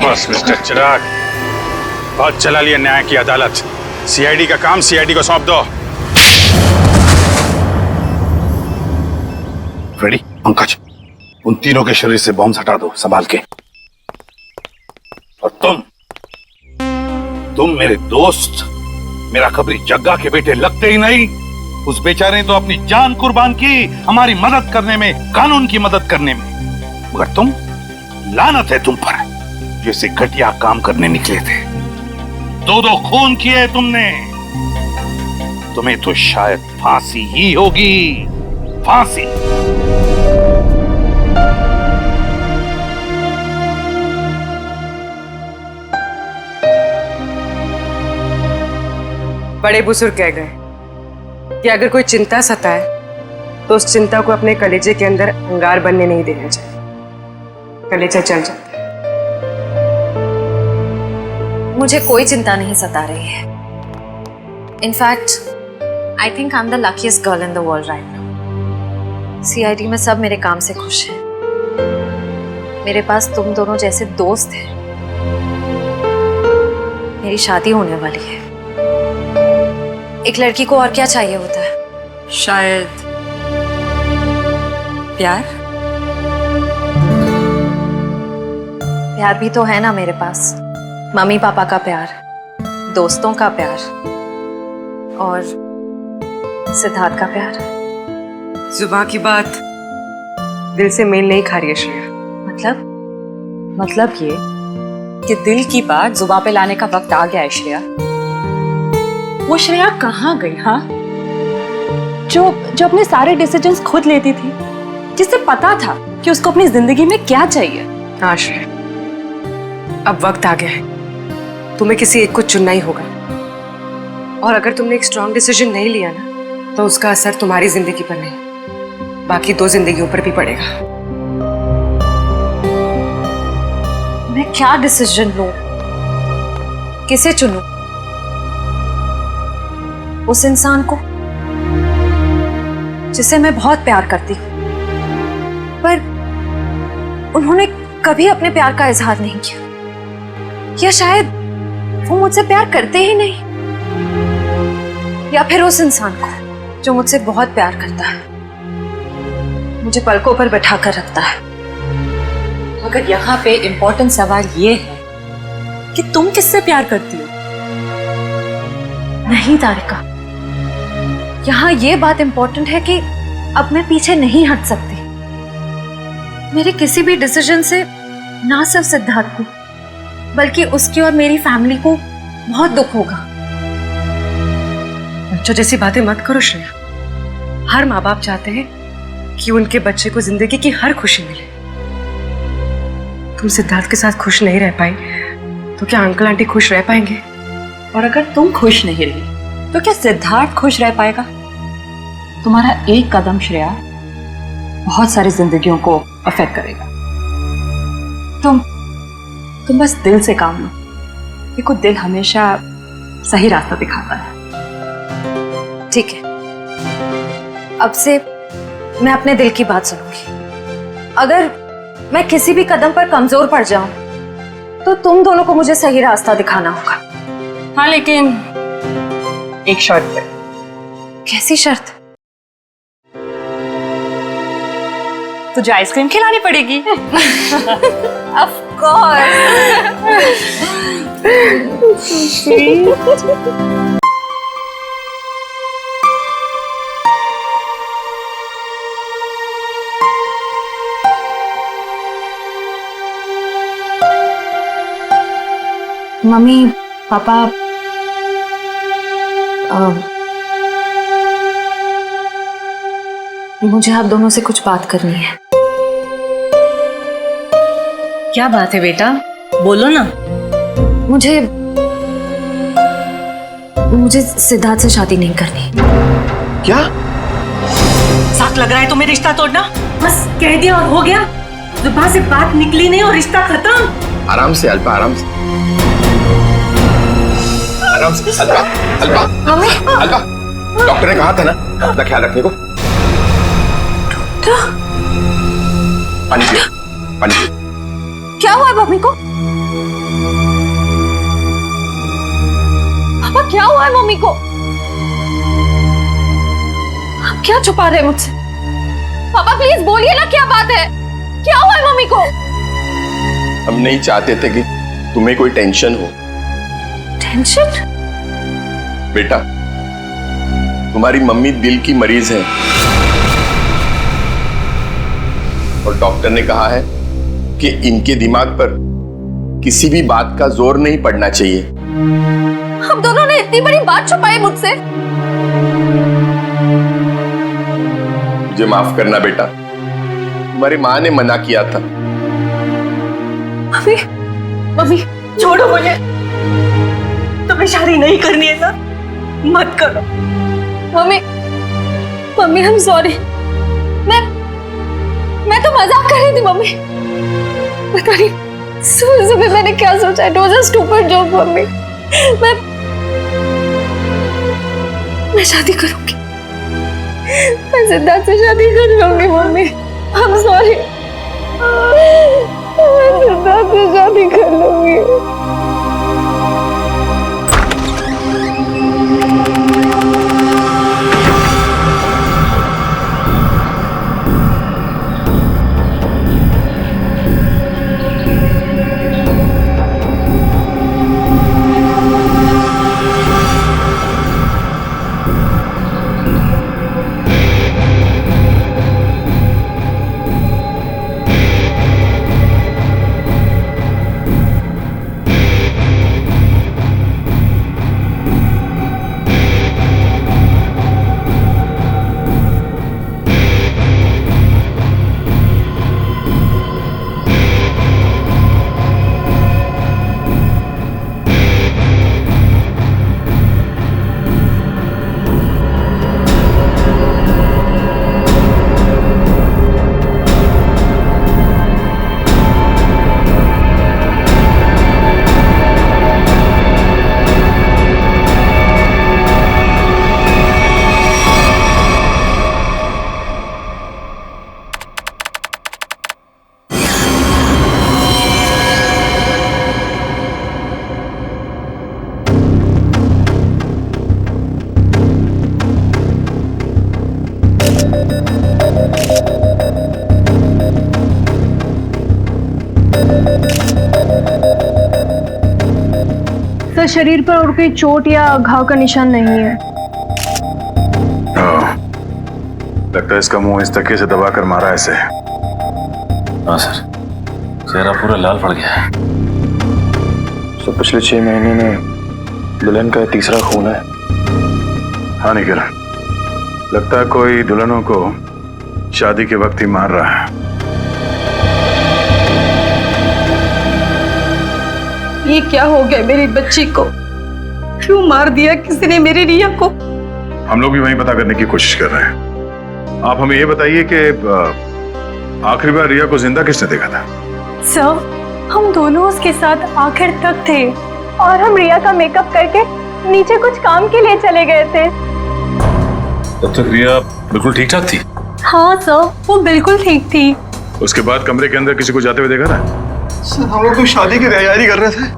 बस मिस्टर चिराग, बहुत चला लिया न्याय की अदालत। सीआईडी का काम सीआईडी को सौंप दो। रेडी? पंकज, उन तीनों के शरीर से बॉम्ब हटा दो संभाल के। और तुम मेरे दोस्त, मेरा खबरी जग्गा के बेटे लगते ही नहीं। उस बेचारे ने तो अपनी जान कुर्बान की हमारी मदद करने में, कानून की मदद करने में, मगर तुम, लानत है तुम पर, जैसे घटिया काम करने निकले थे। दो खून किए तुमने, तुम्हें तो शायद फांसी ही होगी, फांसी। बड़े बुजुर्ग कह गए कि अगर कोई चिंता सताए तो उस चिंता को अपने कलेजे के अंदर अंगार बनने नहीं देना चाहिए। कलेजा चल जाता है। मुझे कोई चिंता नहीं सता रही है। In fact I think I am the luckiest girl in the world right now. CID में सब मेरे काम से खुश हैं। मेरे पास तुम दोनों जैसे दोस्त हैं। मेरी शादी होने वाली है। एक लड़की को और क्या चाहिए होता है? शायद प्यार। प्यार भी तो है ना मेरे पास। मम्मी पापा का प्यार, दोस्तों का प्यार और सिद्धार्थ का प्यार। जुबान की बात दिल से मेल नहीं खा रही है श्रेया। मतलब ये कि दिल की बात जुबान पे लाने का वक्त आ गया है श्रेया। वो श्रेया कहाँ गई? हाँ, जो अपने सारे डिसीजंस खुद लेती थी, जिसे पता था कि उसको अपनी जिंदगी में क्या चाहिए। हाँ श्रेया, अब वक्त आ गया है। तुम्हें किसी एक को चुनना ही होगा। और अगर तुमने एक स्ट्रॉन्ग डिसीजन नहीं लिया ना, तो उसका असर तुम्हारी जिंदगी पर नहीं, बाकी 2 जिंदगियों पर भी पड़ेगा। मैं क्या डिसीजन लूं? किसे चुनूं? उस इंसान को जिसे मैं बहुत प्यार करती हूं, पर उन्होंने कभी अपने प्यार का इजहार नहीं किया, या शायद वो मुझसे प्यार करते ही नहीं, या फिर उस इंसान को जो मुझसे बहुत प्यार करता है, मुझे पलकों पर बैठा कर रखता है। मगर यहाँ पे इम्पोर्टेंट सवाल ये है कि तुम किससे प्यार करती हो? नहीं तारिका, यहाँ ये बात इम्पोर्टेंट है कि अब मैं पीछे नहीं हट सकती। मेरे किसी भी डिसीजन से ना सिर्फ सिद्धार्थ को, बल्कि उसकी और मेरी फैमिली को बहुत दुख होगा। बच्चों जैसी बातें मत करो श्रेया। हर माँ बाप चाहते हैं कि उनके बच्चे को जिंदगी की हर खुशी मिले। तुम सिद्धार्थ के साथ खुश नहीं रह पाई तो क्या अंकल आंटी खुश रह पाएंगे? और अगर तुम खुश नहीं रही तो क्या सिद्धार्थ खुश रह पाएगा? तुम्हारा एक कदम श्रेया बहुत सारी जिंदगियों को अफेक्ट करेगा। तुम बस दिल से काम लो। देखो, दिल हमेशा सही रास्ता दिखाता है। ठीक है, अब से मैं अपने दिल की बात सुनूंगी। अगर मैं किसी भी कदम पर कमजोर पड़ जाऊं तो तुम दोनों को मुझे सही रास्ता दिखाना होगा। हाँ, लेकिन एक शर्त पे। कैसी शर्त? तुझे आइसक्रीम खिलानी पड़ेगी। Of course. मम्मी पापा, मुझे आप दोनों से कुछ बात करनी है। क्या बात है बेटा, बोलो ना। मुझे सिद्धार्थ से शादी नहीं करनी। क्या? साथ लग रहा है तुम्हें रिश्ता तोड़ना? बस कह दिया और हो गया। जुबान से बात निकली नहीं और रिश्ता खत्म। आराम से अल्पा, आराम से। आराम से अल्पा, अल्पा। मम्मी, अल्पा, डॉक्टर ने कहा था ना अपना ख्याल रखने को। पानी पियो, पानी पियो। क्या हुआ है मम्मी को? पापा, क्या हुआ है मम्मी को? आप क्या छुपा रहे हैं मुझसे? पापा प्लीज बोलिए ना, क्या बात है? क्या हुआ है मम्मी को? हम नहीं चाहते थे कि तुम्हें कोई टेंशन हो। टेंशन? बेटा, तुम्हारी मम्मी दिल की मरीज है और डॉक्टर ने कहा है कि इनके दिमाग पर किसी भी बात का जोर नहीं पड़ना चाहिए। हम दोनों ने इतनी बड़ी बात छुपाई मुझसे। मुझे माफ करना बेटा, तुम्हारी माँ ने मना किया था। मम्मी, मम्मी छोड़ो मुझे। तुम्हें शादी नहीं करनी है ना, मत करो। Mummy, mummy I am sorry. मैं तो मजाक कर रही थी मम्मी। पता नहीं सुबह सुबह मैंने क्या सोचा। It was a stupid job for me. मैं शादी करूंगी, मैं सिद्धार्थ से शादी कर लूंगी मम्मी। आई एम सॉरी, मैं सिद्धार्थ से शादी कर लूंगी। सर, शरीर पर और कोई चोट या घाव का निशान नहीं है। लगता है इसका मुंह इस तकिए से दबाकर मारा है इसे। हाँ सर, चेहरा पूरा लाल पड़ गया है। तो पिछले 6 महीने में दुल्हन का तीसरा खून है। हाँ निखिल, लगता है कोई दुल्हनों को शादी के वक्त ही मार रहा है। ये क्या हो गया मेरी बच्ची को? क्यों मार दिया किसी ने मेरी रिया को? हम लोग भी वही पता करने की कोशिश कर रहे हैं। आप हमें ये बताइए कि आखिरी बार रिया को जिंदा किसने देखा था? सर, हम दोनों उसके साथ आखिर तक थे और हम रिया का मेकअप करके नीचे कुछ काम के लिए चले गए थे। तब तक रिया बिल्कुल ठीक ठाक थी? हाँ सर, वो बिल्कुल ठीक थी। उसके बाद कमरे के अंदर किसी को जाते हुए देखा था? सर, हम लोग तो शादी की तैयारी कर रहे थे,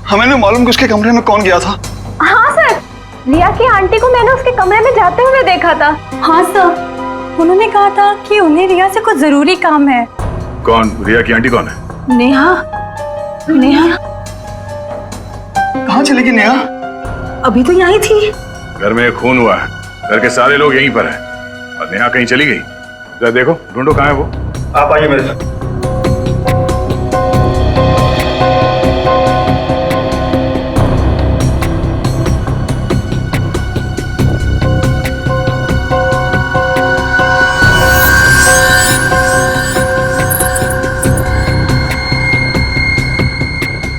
हमें नहीं मालूम कि उसके कमरे में कौन गया था। हाँ सर, रिया की आंटी को मैंने उसके कमरे में जाते हुए देखा था। हाँ सर, उन्होंने कहा था कि उन्हें रिया से कुछ जरूरी काम है। कौन? रिया की आंटी कौन है? नेहा। नेहा कहाँ चली गई नेहा? अभी तो यहीं थी। घर में खून हुआ है, घर के सारे लोग यहीं पर हैं और नेहा कहीं चली गई। जरा देखो, ढूंढो कहाँ है वो। आप आइए मेरे साथ।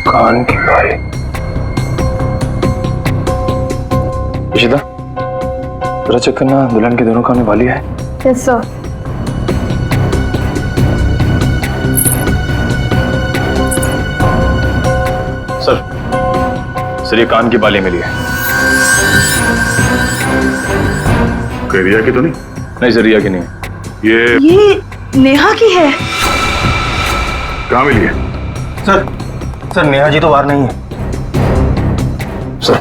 कान की बारी। इशिता, जरा चेक करना दुल्हन के दोनों कान में वाली है। Yes sir. सर ये कान की बाली मिली है। कोई रिया की तो नहीं? नहीं सर, रिया की नहीं है। ये नेहा की है। कहाँ मिली है? सर नेहा जी तो बाहर नहीं है। सर,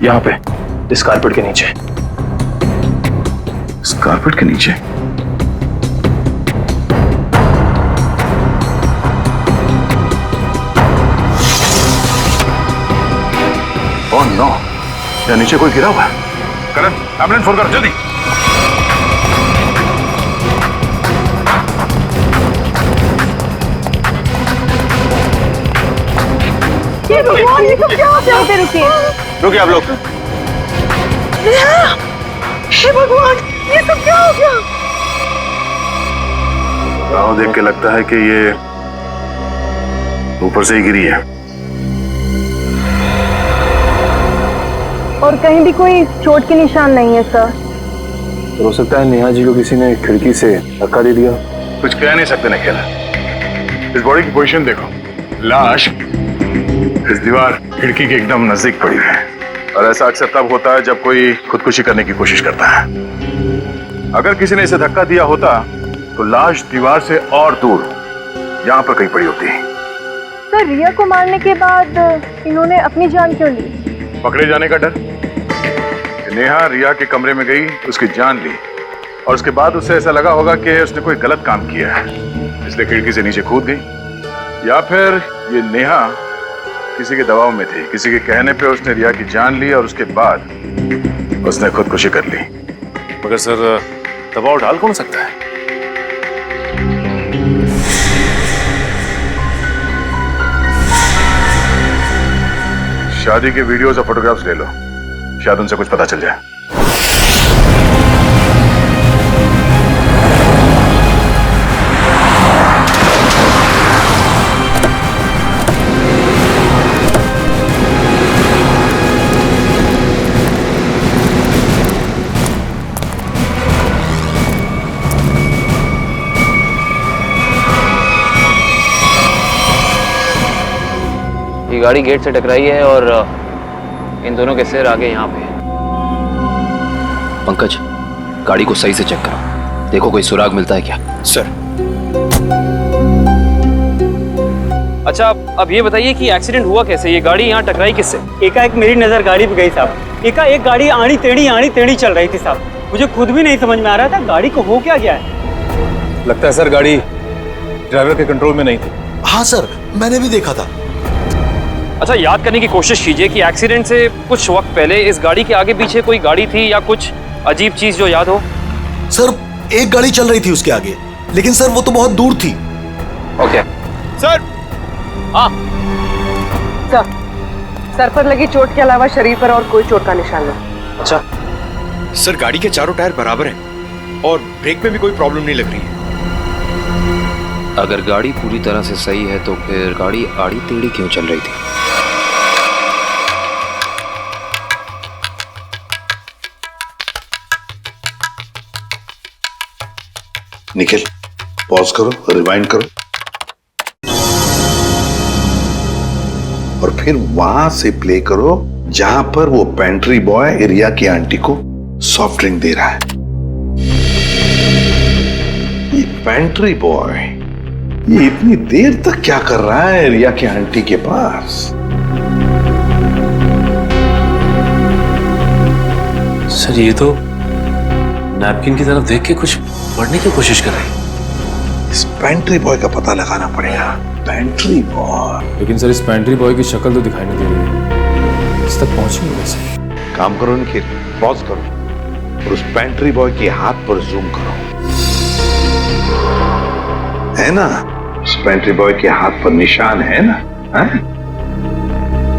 यहाँ पे इस कारपेट के नीचे। इस कारपेट के नीचे? ओह नो, या नीचे कोई गिरा हुआ है। करण, एम्बुलेंस फोन कर जल्दी। ये भगवान, ये सब क्या हो गया? रुकिए रुकिए आप लोग। हे भगवान, ये सब क्या हो गया? गाँव देख के लगता है कि ये ऊपर से ही गिरी है। और कहीं भी कोई चोट के निशान नहीं है सर। हो सकता है नेहा जी को किसी ने खिड़की से धक्का दे दिया। कुछ कह नहीं सकते निखिल, इस बॉडी की पोजीशन देखो, लाश इस दीवार खिड़की के एकदम नजदीक पड़ी है। और ऐसा अक्सर तब होता है जब कोई खुदकुशी करने की कोशिश करता है। अगर किसी ने इसे धक्का दिया होता तो लाश दीवार से और दूर यहाँ पर कहीं पड़ी होती। सर, रिया को मारने के बाद इन्होंने अपनी जान क्यों ली? पकड़े जाने का डर। नेहा रिया के कमरे में गई, उसकी जान ली और उसके बाद उसे ऐसा लगा होगा कि उसने कोई गलत काम किया है, इसलिए खिड़की से नीचे कूद गई। या फिर ये नेहा किसी के दबाव में थी, किसी के कहने पे उसने रिया की जान ली और उसके बाद उसने खुदकुशी कर ली। मगर सर, दबाव डाल कौन सकता है? शादी के वीडियोस और फोटोग्राफ्स ले लो, शायद उनसे कुछ पता चल जाए। ये गाड़ी गेट से टकराई है और इन दोनों के सिर आगे यहाँ पे है। पंकज, गाड़ी को सही से चेक करो, देखो कोई सुराग मिलता है क्या। सर। अच्छा, अब ये बताइए कि एक्सीडेंट हुआ कैसे? ये गाड़ी यहाँ टकराई किससे? एकाएक मेरी नजर गाड़ी पे गई साहब। एकाएक गाड़ी आड़ी टेढ़ी चल रही थी साहब। मुझे खुद भी नहीं समझ में आ रहा था गाड़ी को हो क्या गया है। लगता है सर गाड़ी ड्राइवर के कंट्रोल में नहीं थी। हाँ सर, मैंने भी देखा था। अच्छा, याद करने की कोशिश कीजिए कि एक्सीडेंट से कुछ वक्त पहले इस गाड़ी के आगे पीछे कोई गाड़ी थी या कुछ अजीब चीज जो याद हो। सर, एक गाड़ी चल रही थी उसके आगे, लेकिन सर वो तो बहुत दूर थी। Okay sir. हाँ सर पर लगी चोट के अलावा शरीर पर और कोई चोट का निशान नहीं। अच्छा सर, गाड़ी के चारों टायर बराबर हैं और ब्रेक में भी कोई प्रॉब्लम नहीं लग रही है। अगर गाड़ी पूरी तरह से सही है तो फिर गाड़ी आड़ी टेढ़ी क्यों चल रही थी? निखिल, पॉज करो, रिवाइंड करो और फिर वहां से प्ले करो जहां पर वो पेंट्री बॉय रिया की आंटी को सॉफ्ट ड्रिंक दे रहा है। ये पेंट्री बॉय ये इतनी देर तक क्या कर रहा है रिया की आंटी के पास? सर, ये तो नैपकिन की तरफ देख के कुछ पढ़ने की कोशिश कर रही है। इस पेंट्री बॉय का पता लगाना पड़ेगा। Pantry boy. लेकिन सर, इस पेंट्री बॉय की शक्ल तो दिखाई नहीं दे रही है। इस तक पहुंचेंगे कैसे? काम करो निखिल, पॉज करो और उस पेंट्री बॉय के हाथ पर जूम करो। है ना, उस पेंट्री बॉय के हाथ पर निशान है ना? है?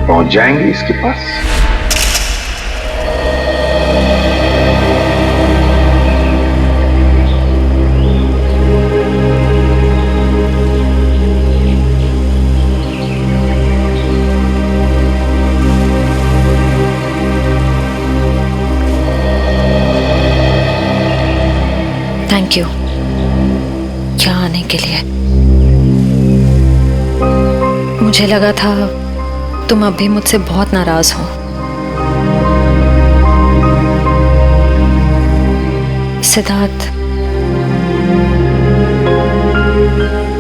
पहुंच जाएंगे इसके पास। थैंक यू यहाँ आने के लिए। मुझे लगा था तुम अब भी मुझसे बहुत नाराज हो। सिद्धार्थ,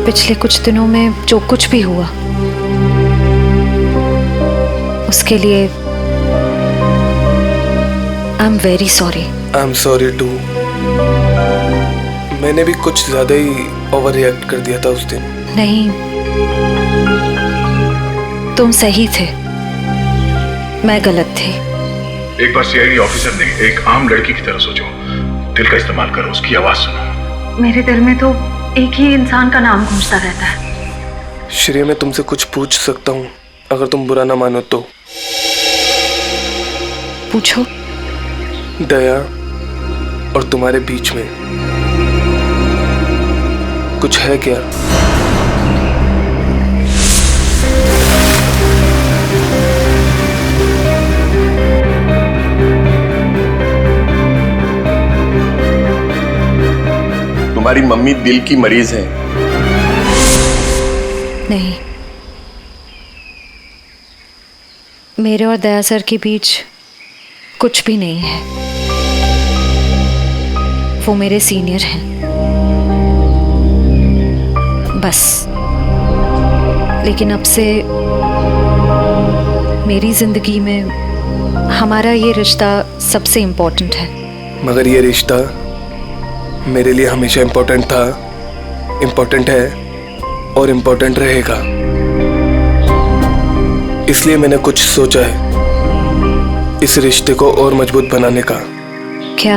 पिछले कुछ दिनों में जो कुछ भी हुआ उसके लिए I am very sorry. I am sorry too. मैंने भी कुछ ज्यादा ही ओवर रिएक्ट कर दिया था उस दिन। नहीं, तुम सही थे, मैं गलत थी। एक बार सीआईडी ऑफिसर ने एक आम लड़की की तरह सोचो, दिल का इस्तेमाल करो, उसकी आवाज सुनो। मेरे दिल में तो एक ही इंसान का नाम गूंजता रहता है। श्रेया, मैं तुमसे कुछ पूछ सकता हूँ अगर तुम बुरा ना मानो तो? पूछो। दया और तुम्हारे बीच में कुछ है क्या? तुम्हारी मम्मी दिल की मरीज है। मेरे और दया सर के बीच कुछ भी नहीं है। वो मेरे सीनियर हैं, बस। लेकिन अब से मेरी जिंदगी में हमारा ये रिश्ता सबसे इम्पोर्टेंट है। मगर ये रिश्ता मेरे लिए हमेशा इम्पोर्टेंट था, इम्पोर्टेंट है और इम्पोर्टेंट रहेगा। इसलिए मैंने कुछ सोचा है इस रिश्ते को और मजबूत बनाने का। क्या?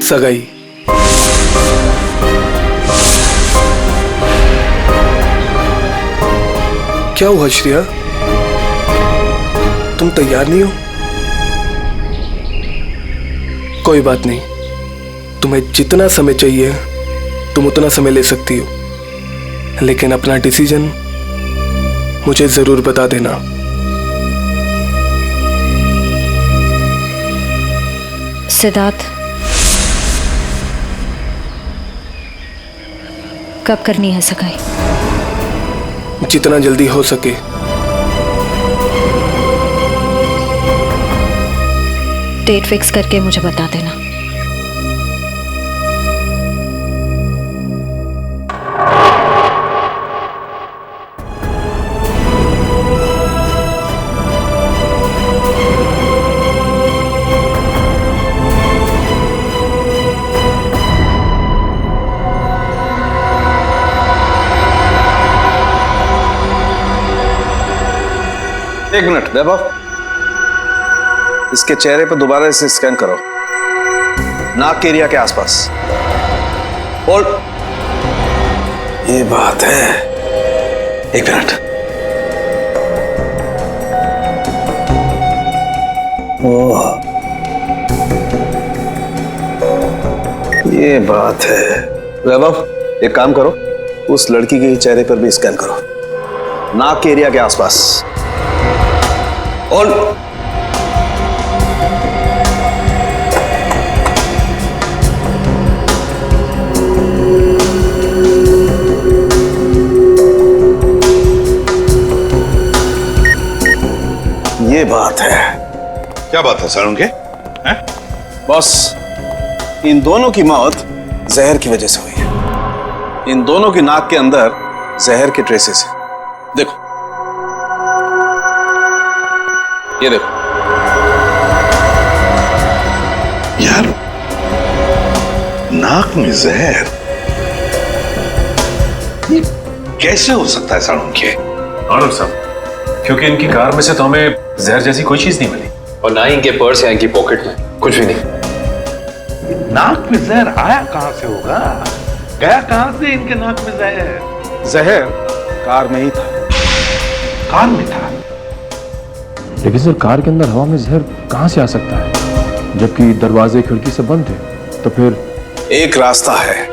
सगाई। क्या हुआ श्रेया, तुम तैयार नहीं हो? कोई बात नहीं, तुम्हें जितना समय चाहिए तुम उतना समय ले सकती हो, लेकिन अपना डिसीजन मुझे जरूर बता देना। सिद्धार्थ, कब करनी है सगाई? जितना जल्दी हो सके। डेट फिक्स करके मुझे बता देना। एक मिनट वैभव, इसके चेहरे पर दोबारा इसे स्कैन करो, नाक के एरिया के आसपास। होल्ड। ये बात है, एक मिनट। ओह, ये बात है। वैभव, एक काम करो, उस लड़की के चेहरे पर भी स्कैन करो, नाक के एरिया के आसपास। और ये बात है। क्या बात है सर उनके? बॉस, इन दोनों की मौत जहर की वजह से हुई है। इन दोनों की नाक के अंदर जहर के ट्रेसेस हैं। देखो, ये देखो। यार, नाक में जहर ये कैसे हो सकता है सर उनके? आनंद साहब, क्योंकि इनकी कार में से तो हमें जहर जैसी कोई चीज नहीं मिली, और ना ही इनके पर्स या इनकी पॉकेट में कुछ भी नहीं। नाक में जहर आया कहां से होगा? गया कहां से इनके नाक में जहर? जहर कार में ही था। कार में था? लेकिन सर, कार के अंदर हवा में जहर कहां से आ सकता है, जबकि दरवाजे खिड़की से बंद थे? तो फिर एक रास्ता है।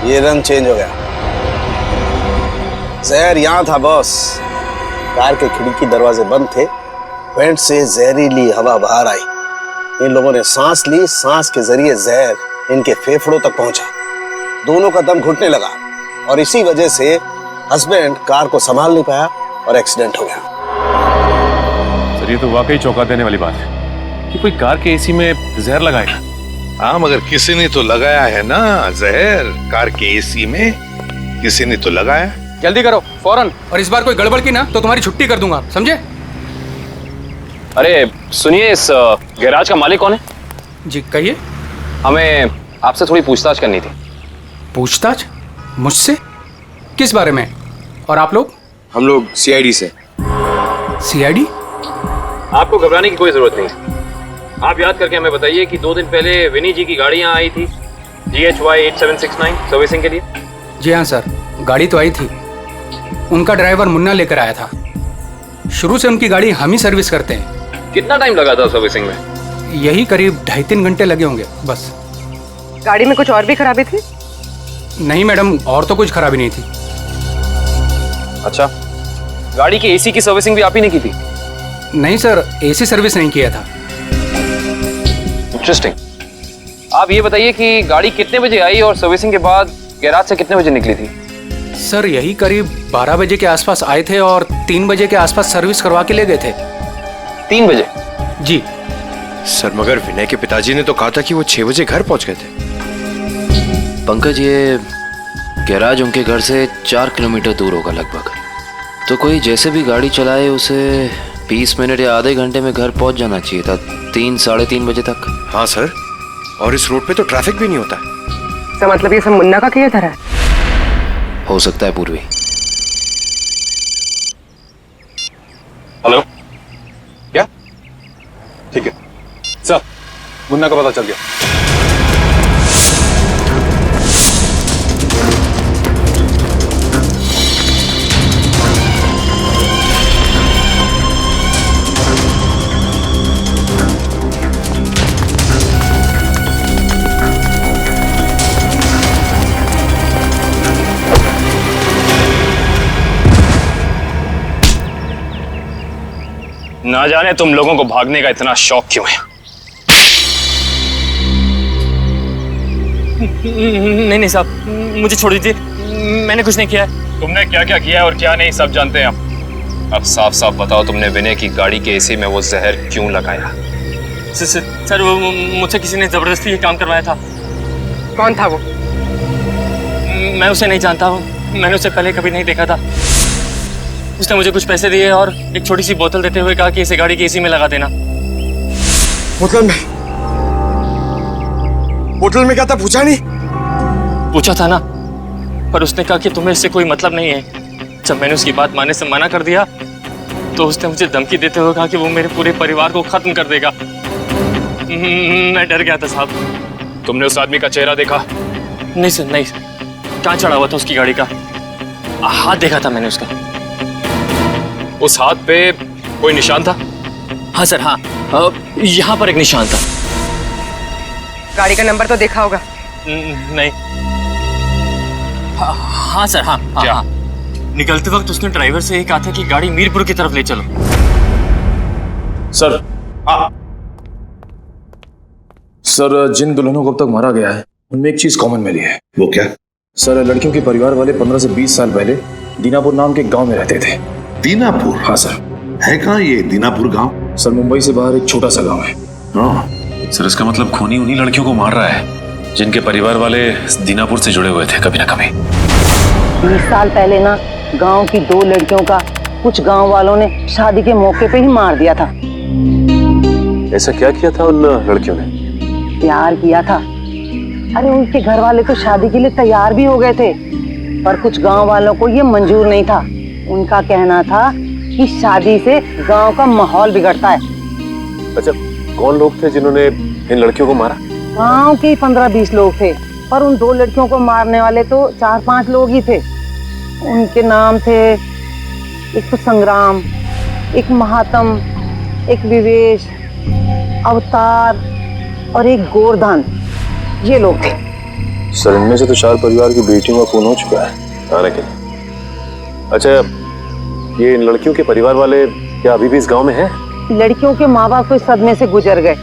ये रंग चेंज हो गया। जहर यहां था बॉस। कार के खिड़की दरवाजे बंद थे, वेंट से जहरीली हवा बाहर आई। इन लोगों ने सांस ली, सांस के जरिए जहर इनके फेफड़ों तक पहुंचा। दोनों का दम घुटने लगा और इसी वजह से हस्बैंड कार को संभाल नहीं पाया और एक्सीडेंट हो गया। सर, ये तो वाकई चौंका देने वाली बात है कि कोई कार के एसी में जहर लगाएगा। हाँ, मगर किसी ने तो लगाया है ना जहर। कार के एसी में किसी ने तो लगाया। जल्दी करो फौरन, और इस बार कोई गड़बड़ की ना तो तुम्हारी छुट्टी कर दूंगा, समझे? अरे सुनिए, इस गैराज का मालिक कौन है? जी कहिए। हमें आपसे थोड़ी पूछताछ करनी थी। पूछताछ? मुझसे? किस बारे में? और आप लोग? हम लोग सीआईडी से। सीआईडी? आपको घबराने की कोई जरूरत नहीं। आप याद करके हमें बताइए कि 2 दिन पहले विनी जी की गाड़ी यहाँ आई थी GHY 8769 सर्विसिंग के लिए। जी हाँ सर, गाड़ी तो आई थी। उनका ड्राइवर मुन्ना लेकर आया था। शुरू से उनकी गाड़ी हम ही सर्विस करते हैं। कितना टाइम लगा था सर्विसिंग में? यही करीब 2.5-3 घंटे लगे होंगे बस। गाड़ी में कुछ और भी खराबी थी? नहीं मैडम, और तो कुछ खराबी नहीं थी। अच्छा, गाड़ी की एसी की सर्विसिंग भी आप ही ने की थी? नहीं सर, एसी सर्विस नहीं किया था। इंटरेस्टिंग। आप ये बताइए कि गाड़ी कितने बजे आई और सर्विसिंग के बाद गैराज से कितने बजे निकली थी? सर यही करीब 12 बजे के आसपास आए थे और 3 बजे के आसपास सर्विस करवा के ले गए थे। 3 बजे? जी सर, मगर विनय के पिताजी ने तो कहा था कि वो 6 बजे घर पहुंच गए थे। पंकज, ये गैराज उनके घर से 4 किलोमीटर दूर होगा लगभग। तो कोई जैसे भी गाड़ी चलाए उसे 20 मिनट या आधे घंटे में घर पहुंच जाना चाहिए था, 3 साढ़े 3 बजे तक। हाँ सर, और इस रोड पे तो ट्रैफिक भी नहीं होता। तो मतलब ये सब मुन्ना का किया था? हो सकता है पूर्वी। हेलो, क्या? ठीक है सर, मुन्ना का पता चल गया। ना जाने तुम लोगों को भागने का इतना शौक क्यों है। नहीं साहब, मुझे छोड़ दीजिए, मैंने कुछ नहीं किया है। तुमने क्या क्या किया है और क्या नहीं सब जानते हैं हम। अब साफ साफ बताओ, तुमने विनय की गाड़ी के एसी में वो जहर क्यों लगाया? सर वो मुझसे किसी ने जबरदस्ती ये काम करवाया था। कौन था वो? मैं उसे नहीं जानता हूँ, मैंने उसे पहले कभी नहीं देखा था। उसने मुझे कुछ पैसे दिए और एक छोटी सी बोतल देते हुए कहा कि इसे गाड़ी की एसी में लगा देना। बोतल में क्या था, पूछा नहीं? पूछा था ना, पर उसने कहा कि तुम्हें इससे कोई मतलब नहीं है। जब मैंने उसकी बात मानने से मना कर दिया तो उसने मुझे धमकी देते हुए कहा कि वो मेरे पूरे परिवार को खत्म कर देगा। मैं डर गया था साहब। तुमने उस आदमी का चेहरा देखा? नहीं सर, नहीं। कहाँ चढ़ा हुआ था उसकी गाड़ी का? हाथ देखा था मैंने उसका। उस हाथ पे कोई निशान था? हाँ सर, हाँ, यहाँ पर एक निशान था। गाड़ी का नंबर तो देखा होगा? नहीं। हाँ सर, हाँ। क्या? हाँ। निकलते वक्त उसने ड्राइवर से ये कहा था कि गाड़ी मीरपुर की तरफ ले चलो। सर, सर जिन दुल्हनों को अब तक मारा गया है उनमें एक चीज कॉमन मिली है। वो क्या? सर, लड़कियों के परिवार वाले 15 से 20 साल पहले दीनापुर नाम के गांव में रहते थे। दीनापुर? हाँ सर। है कहाँ ये दीनापुर गांव? सर, मुंबई से बाहर एक छोटा सा गांव है। सर, इसका मतलब खूनी उन्हीं लड़कियों को मार रहा है जिनके परिवार वाले दीनापुर से जुड़े हुए थे कभी ना कभी। 20 साल पहले ना गांव की 2 लड़कियों का कुछ गांव वालों ने शादी के मौके पे ही मार दिया था। ऐसा क्या किया था उन लड़कियों ने? प्यार किया था। अरे उनके घर वाले तो शादी के लिए तैयार भी हो गए थे, पर कुछ गांव वालों को ये मंजूर नहीं था। उनका कहना था कि शादी से गांव का माहौल बिगड़ता है। अच्छा, कौन लोग थे जिन्होंने इन लड़कियों को मारा? गांव के 15-20 लोग थे, पर उन 2 लड़कियों को मारने वाले तो 4-5 लोग ही थे। उनके नाम थे, एक तो संग्राम, एक महात्म, एक विवेश, अवतार और एक गोवर्धन। ये लोग थे। सर, इनमें से तो 4 परिवार की बेटियों का खून हो चुका है आने के लिए। अच्छा, ये इन लड़कियों के परिवार वाले क्या अभी भी इस गांव में हैं? लड़कियों के माँ बाप तो इस सदमे से गुजर गए।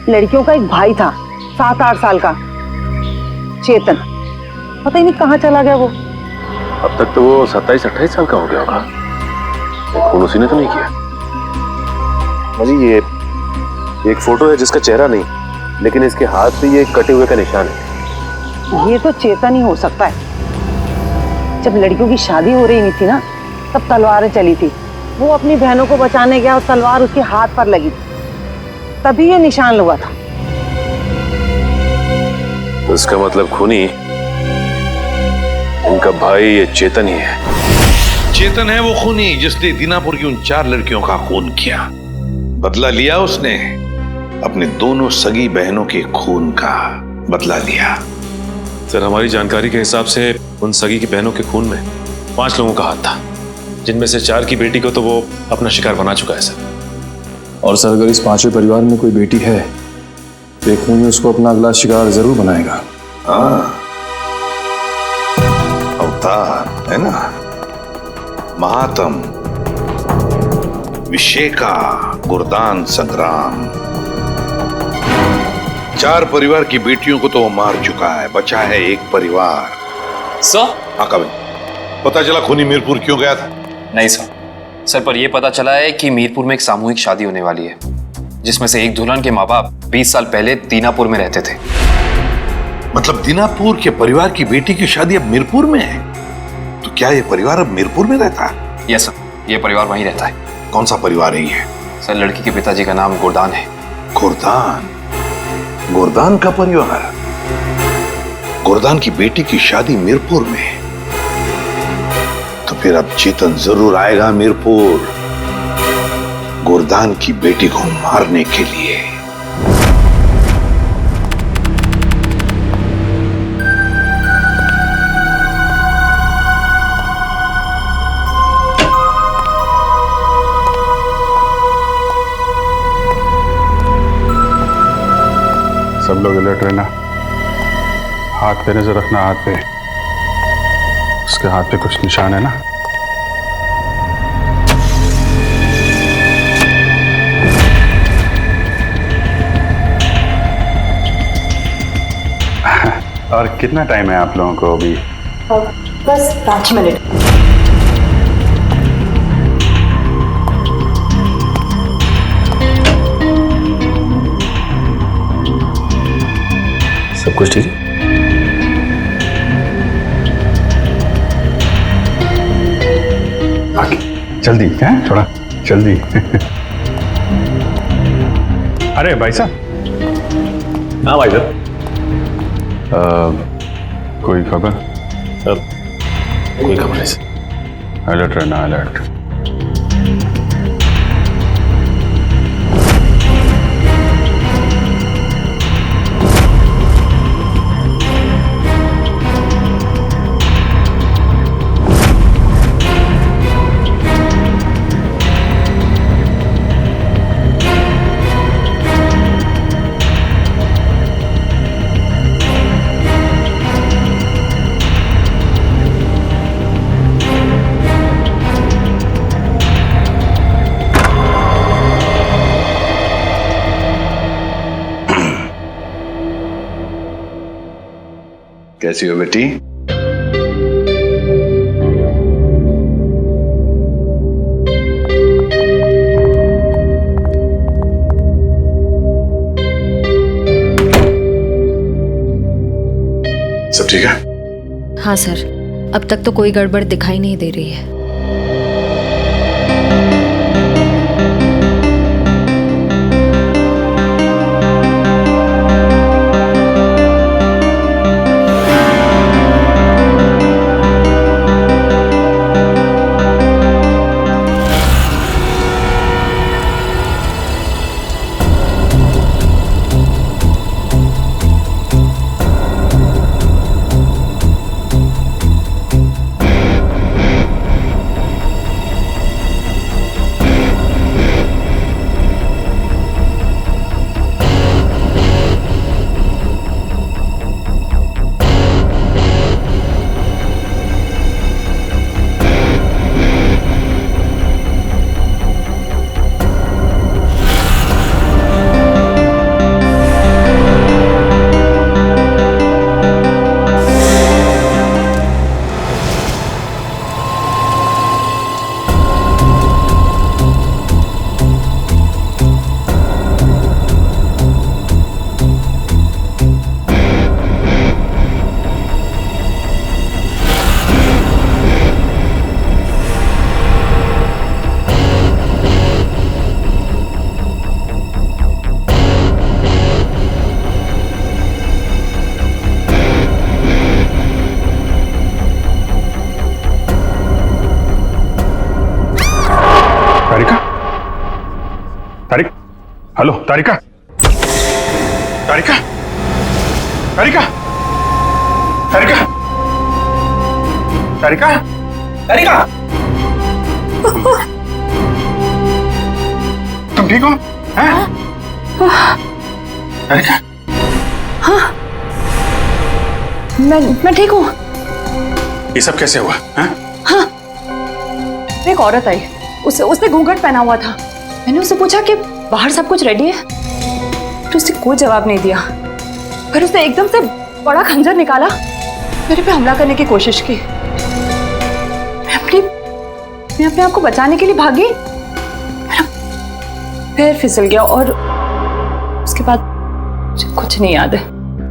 लड़कियों का एक भाई था 7-8 साल का, चेतन। पता ही नहीं कहाँ चला गया वो। अब तक तो वो 27-28 साल का हो गया होगा। खून उसी ने तो नहीं किया। अजी, ये एक फोटो है जिसका चेहरा नहीं, लेकिन इसके हाथ पे ये कटे हुए का निशान है। ये तो चेतन ही हो सकता है। जब लड़कियों की शादी हो रही नहीं थी ना, तब तलवारें चली थी। वो अपनी बहनों को बचाने गया और तलवार उसके हाथ पर लगी, तभी ये निशान हुआ था। तो इसका मतलब खूनी इनका भाई ये चेतन ही है। चेतन है वो खूनी जिसने दीनापुर की उन 4 लड़कियों का खून किया। बदला लिया उसने, अपने दोनों सगी बहनों के खून का बदला लिया। सर, हमारी जानकारी के हिसाब से उन सगी की बहनों के खून में 5 लोगों का हाथ था, जिनमें से 4 की बेटी को तो वो अपना शिकार बना चुका है सर। और सर, अगर इस 5वें परिवार में कोई बेटी है तो एक खूनी उसको अपना अगला शिकार जरूर बनाएगा। हाँ, अवतार है ना, महात्म, विशेखा, गुरदान, संग्राम, 4 परिवार की बेटियों को तो वो मार चुका है, बचा है एक परिवार। सर? हाँ कविन, पता चला खूनी मीरपुर क्यों गया था? नहीं सर, पर यह पता चला है कि मीरपुर में एक सामूहिक शादी होने वाली है, जिसमें से एक दुल्हन के माँ बाप 20 साल पहले दीनापुर में रहते थे। मतलब दीनापुर के परिवार की बेटी की शादी अब मीरपुर में है? तो क्या ये परिवार अब मीरपुर में रहता है? यस सर, ये परिवार वहीं रहता है। कौन सा परिवार है ये? सर, लड़की के पिताजी का नाम गुरदान है। गुरदान? गुरदान का परिवार? गुरदान की बेटी की शादी मीरपुर में? तो फिर अब चेतन जरूर आएगा मीरपुर, गुरदान की बेटी को मारने के लिए। सब लोग अलर्ट रहना, हाथ पे नजर रखना, हाथ पे। उसके हाथ पे कुछ निशान है ना? और कितना टाइम है आप लोगों को अभी? बस 5 मिनट। सब कुछ ठीक है? आगे जल्दी है, थोड़ा जल्दी। अरे भाई साहब। हाँ भाई साहब। कोई खबर? कोई खबर नहीं सर। अलर्ट रहना, अलर्ट। कैसी हो बेटी? सब ठीक है? हाँ सर, अब तक तो कोई गड़बड़ दिखाई नहीं दे रही है। हेलो तारिका, तारिका, तारिका, तारिका, तारिका, तारिका, तुम ठीक हो? हैं? तारिका? हाँ, मैं ठीक हूँ। ये सब कैसे हुआ? हैं? हाँ, एक औरत आई, उसने घूंघट पहना हुआ था। मैंने उससे पूछा कि बाहर सब कुछ रेडी है, तो उसने कोई जवाब नहीं दिया। फिर उसने एकदम से बड़ा खंजर निकाला, मेरे पे हमला करने की कोशिश की। मैं अपने आप को बचाने के लिए भागी, पैर फिसल गया और उसके बाद मुझे कुछ नहीं याद है।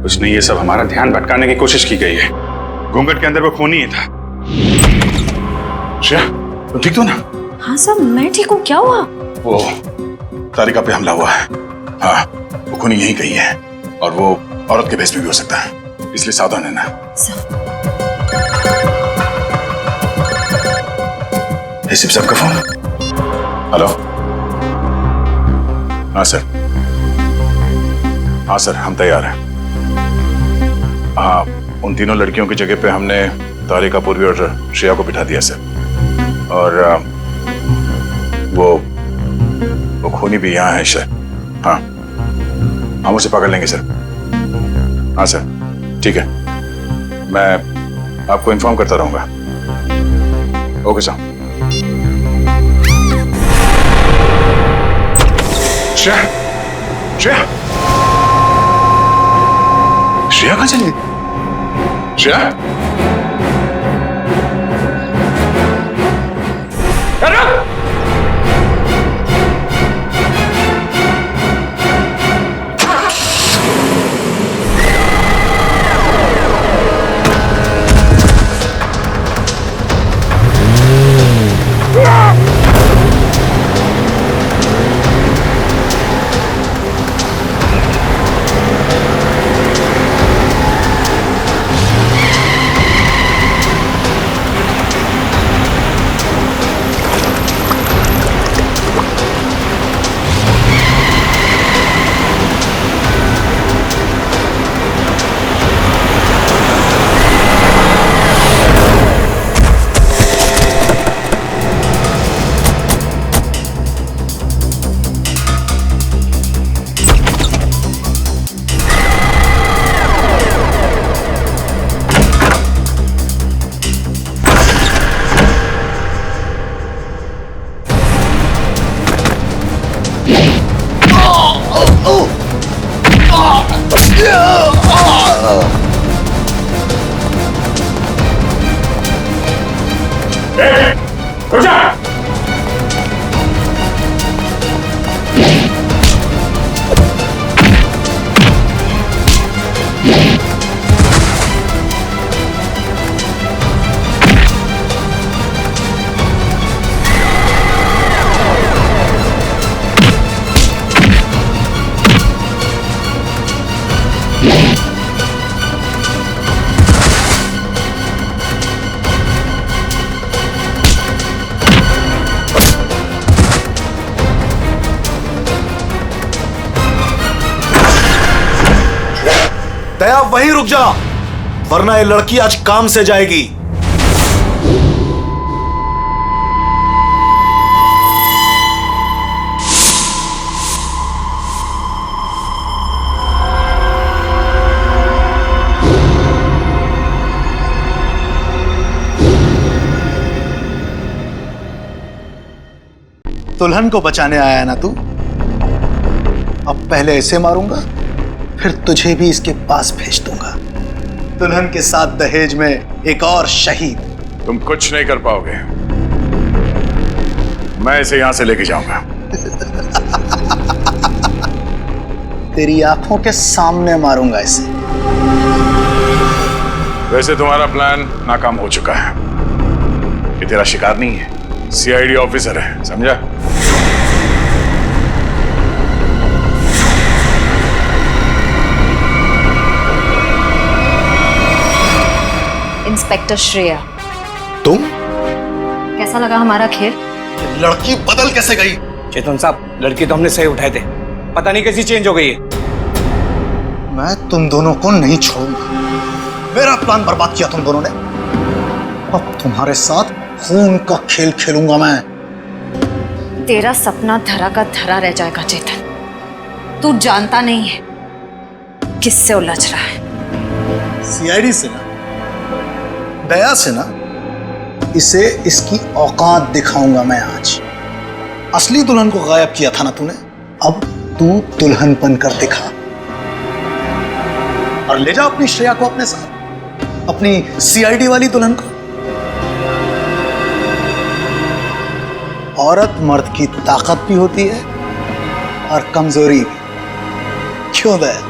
कुछ नहीं, ये सब हमारा ध्यान भटकाने की कोशिश की गई है। घूंघट के अंदर वो खून ही था। श्रेया, तुम ठीक तो ना? हाँ सर, मैं ठीक हूँ। क्या हुआ? वो तारिका पे हमला हुआ है। हाँ, वो खूनी यही कही है और वो औरत के भेष में भी हो सकता है, इसलिए सावधान रहना। शिव साहब का फोन। हेलो। हाँ सर, हाँ सर, हम तैयार हैं। हाँ, उन तीनों लड़कियों की जगह पे हमने तारिका, पूर्वी और श्रेया को बिठा दिया सर। और वो खूनी भी यहाँ है सर। हाँ, हम उसे पकड़ लेंगे सर। हाँ सर, ठीक है, मैं आपको इन्फॉर्म करता रहूंगा। Okay sir. श्रेया, श्रेया, श्रेया कहाँ चली गई? श्रेया, दया वहीं रुक जा, वरना ये लड़की आज काम से जाएगी। दुल्हन को बचाने आया ना तू? अब पहले ऐसे मारूंगा, फिर तुझे भी इसके पास भेज दूंगा। दुल्हन के साथ दहेज में एक और शहीद। तुम कुछ नहीं कर पाओगे, मैं इसे यहां से लेके जाऊंगा। तेरी आंखों के सामने मारूंगा इसे। वैसे तुम्हारा प्लान नाकाम हो चुका है। ये तेरा शिकार नहीं है, सीआईडी ऑफिसर है, समझा? इंस्पेक्टर श्रेया, तुम? कैसा लगा हमारा खेल? लड़की बदल कैसे गई? चेतन साहब, लड़की तो हमने सही उठाए थे, पता नहीं कैसी चेंज हो गई है। मैं तुम दोनों को नहीं छोड़ूंगा। मेरा प्लान बर्बाद किया तुम दोनों ने, अब तुम्हारे साथ खून का खेल खेलूंगा मैं। तेरा सपना धरा का धरा रह जाएगा चेतन। तू जानता नहीं है किससे उलझ रहा है। सीआईडी से ना, दया से ना, इसे इसकी औकात दिखाऊंगा मैं आज। असली दुल्हन को गायब किया था ना तूने, अब तू दुल्हन बनकर दिखा और ले जा अपनी श्रेया को अपने साथ, अपनी सीआईडी वाली दुल्हन को। औरत मर्द की ताकत भी होती है और कमजोरी भी। क्यों दया,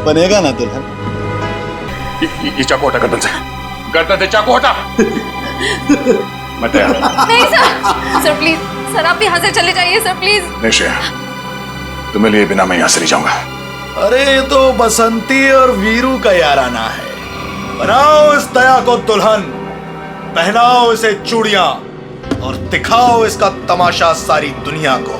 बनेगा ना दुल्हन? ये चाकू हटा गर्दन से, गर्दन से चाकू हटा। मैं तैयार हूं। नहीं सर, सर प्लीज, सर आप यहाँ से चले जाइए सर प्लीज। नहीं श्रेया, तुम्हें लिए बिना मैं यहां से नहीं जाऊंगा। अरे ये तो बसंती और वीरू का याराना है। बनाओ इस दया को दुल्हन, पहनाओ इसे चूड़ियां और दिखाओ इसका तमाशा सारी दुनिया को।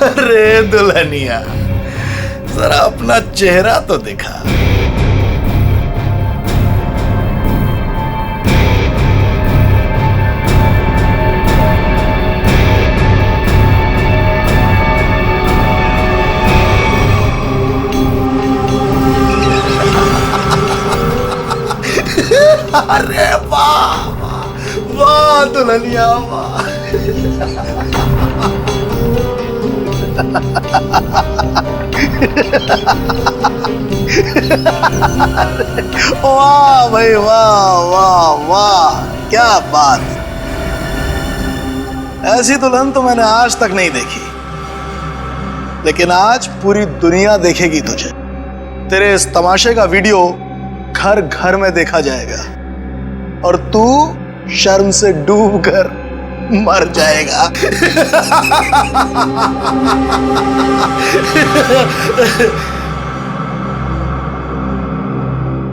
अरे दुल्हनिया, जरा अपना चेहरा तो दिखा। अरे वाह वाह दुल्हनिया वाह। वाह भाई वाह वाह वाह, क्या बात। ऐसी दुल्हन तो मैंने आज तक नहीं देखी, लेकिन आज पूरी दुनिया देखेगी तुझे। तेरे इस तमाशे का वीडियो घर घर में देखा जाएगा और तू शर्म से डूब कर मर जाएगा।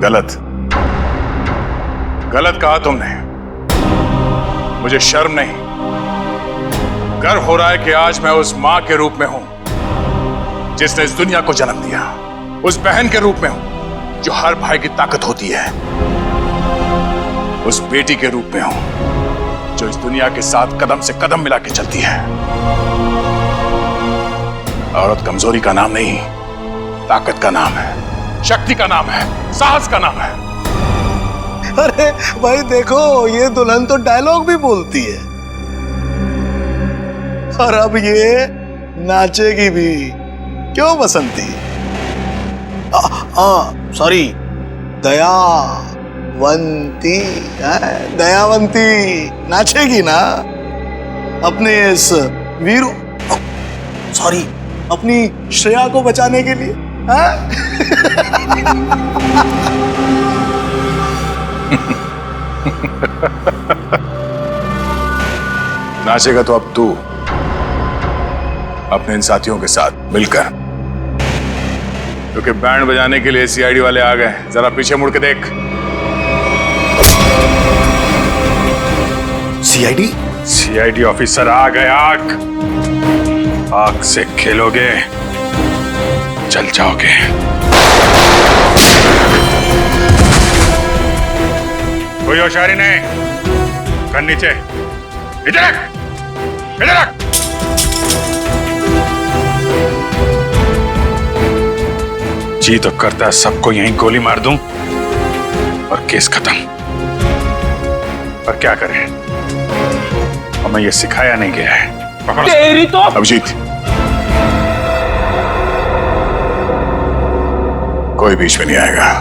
गलत, गलत कहा तुमने। मुझे शर्म नहीं, गर्व हो रहा है कि आज मैं उस मां के रूप में हूं जिसने इस दुनिया को जन्म दिया, उस बहन के रूप में हूं जो हर भाई की ताकत होती है, उस बेटी के रूप में हूं जो इस दुनिया के साथ कदम से कदम मिला के चलती है। औरत कमजोरी का नाम नहीं, ताकत का नाम है, शक्ति का नाम है, साहस का नाम है। अरे भाई देखो, ये दुल्हन तो डायलॉग भी बोलती है और अब ये नाचेगी भी। क्यों बसंती? सॉरी, दयावंती, दयावंती नाचेगी ना अपने इस वीरू, सॉरी, अपनी श्रेया को बचाने के लिए। नाचेगा तो अब तू अपने इन साथियों के साथ मिलकर, क्योंकि बैंड बजाने के लिए सीआईडी वाले आ गए। जरा पीछे मुड़ के देख। सीआईडी? सीआईडी ऑफिसर आ गए। आग से खेलोगे, जल जाओगे। कोई होशियारी नहीं। कर नीचे, इधर रख, इधर रख। जी तो करता है सबको यहीं गोली मार दूं और केस खत्म, पर क्या करें, हमें ये सिखाया नहीं गया है। पकड़ो तेरी तो अभिजीत, कोई बीच में नहीं आएगा।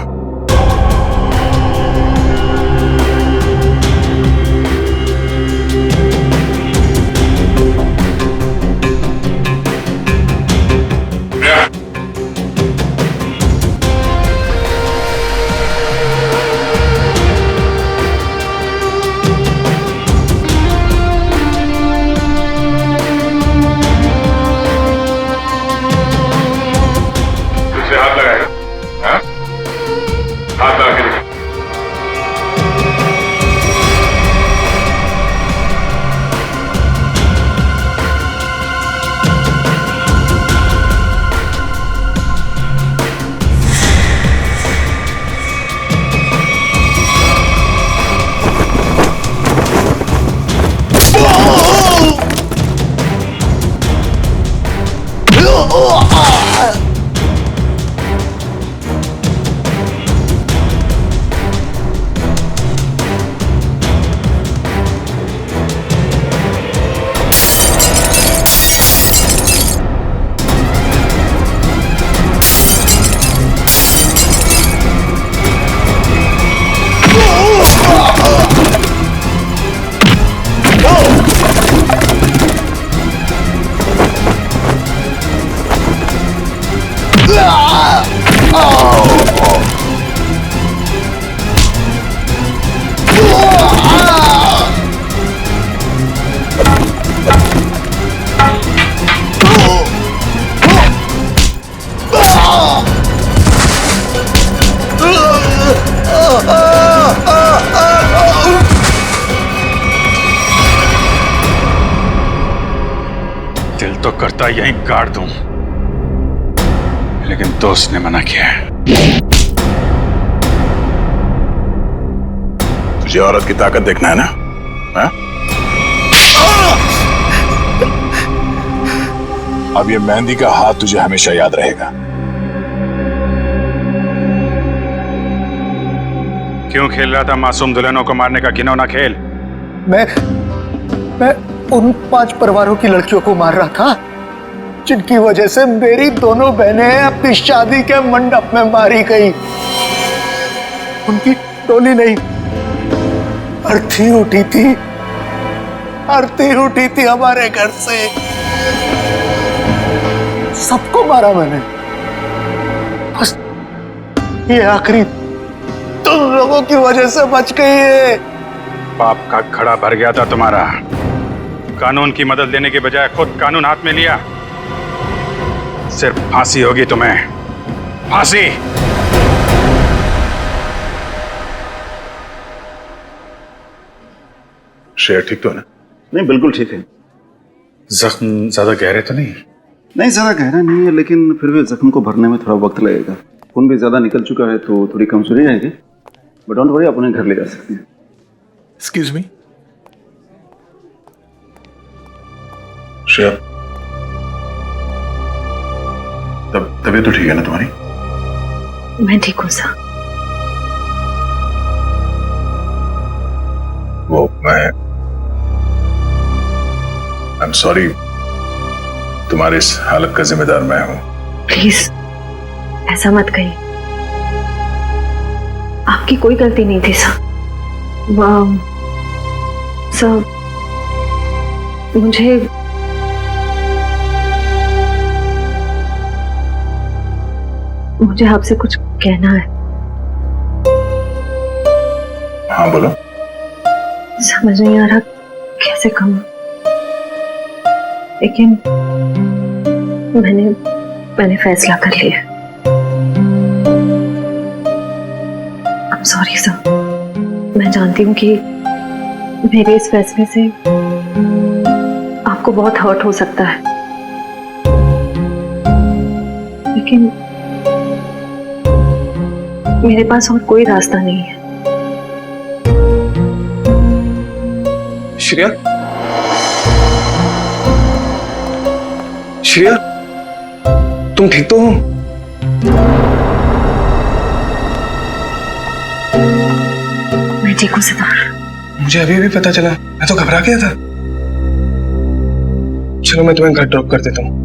तो करता यहीं गाड़ दूं, लेकिन दोस्त ने मना किया है। तुझे औरत की ताकत देखना है ना? हा? अब ये मेहंदी का हाथ तुझे हमेशा याद रहेगा। क्यों खेल रहा था मासूम दुल्हनों को मारने का घिनौना खेल? मैं उन 5 परिवारों की लड़कियों को मार रहा था जिनकी वजह से मेरी दोनों बहनें अपनी शादी के मंडप में मारी गई। उनकी टोली नहीं, अर्थी उठी थी, आरती उठी थी हमारे घर से। सबको मारा मैंने, बस ये आखिरी तुम लोगों की वजह से बच गई है। पाप का खड़ा भर गया था तुम्हारा। कानून की मदद लेने के बजाय खुद कानून हाथ में लिया। सिर्फ फांसी होगी तुम्हें, फांसी। श्रेया ठीक तो है ना? नहीं, बिल्कुल ठीक है। जख्म ज्यादा गहरे तो नहीं? नहीं, ज्यादा गहरा नहीं है, लेकिन फिर भी जख्म को भरने में थोड़ा वक्त लगेगा। खून भी ज्यादा निकल चुका है तो थोड़ी कमजोरी रहेगी, बट डोंट वरी, आप उन्हें घर ले जा सकते हैं। Excuse me. श्रेया, तबीयत तो ठीक है ना तुम्हारी? मैं ठीक हूँ सर। वो आई एम सॉरी, तुम्हारे इस हालत का जिम्मेदार मैं हूं। प्लीज ऐसा मत कहिए, आपकी कोई गलती नहीं थी सर। सर मुझे आपसे कुछ कहना है। हाँ बोलो। समझ नहीं आ रहा कैसे कहूं, लेकिन मैंने फैसला कर लिया। I'm sorry सर, मैं जानती हूँ कि मेरे इस फैसले से आपको बहुत हर्ट हो सकता है, लेकिन मेरे पास और कोई रास्ता नहीं है। श्रेया, श्रेया, तुम ठीक तो हो? मैं ठीक हूँ सितार। मुझे अभी पता चला, मैं तो घबरा गया था। चलो मैं तुम्हें घर ड्रॉप कर देता हूँ।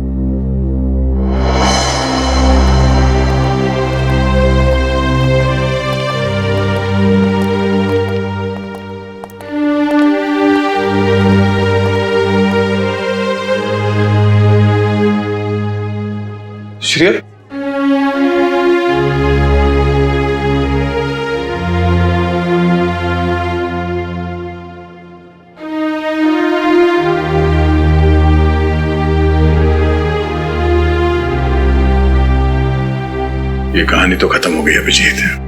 श्रेया, ये कहानी तो खत्म हो गई अभिजीत।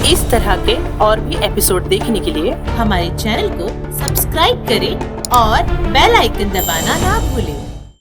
इस तरह के और भी एपिसोड देखने के लिए हमारे चैनल को सब्सक्राइब करें और बेल आइकन दबाना ना भूलें।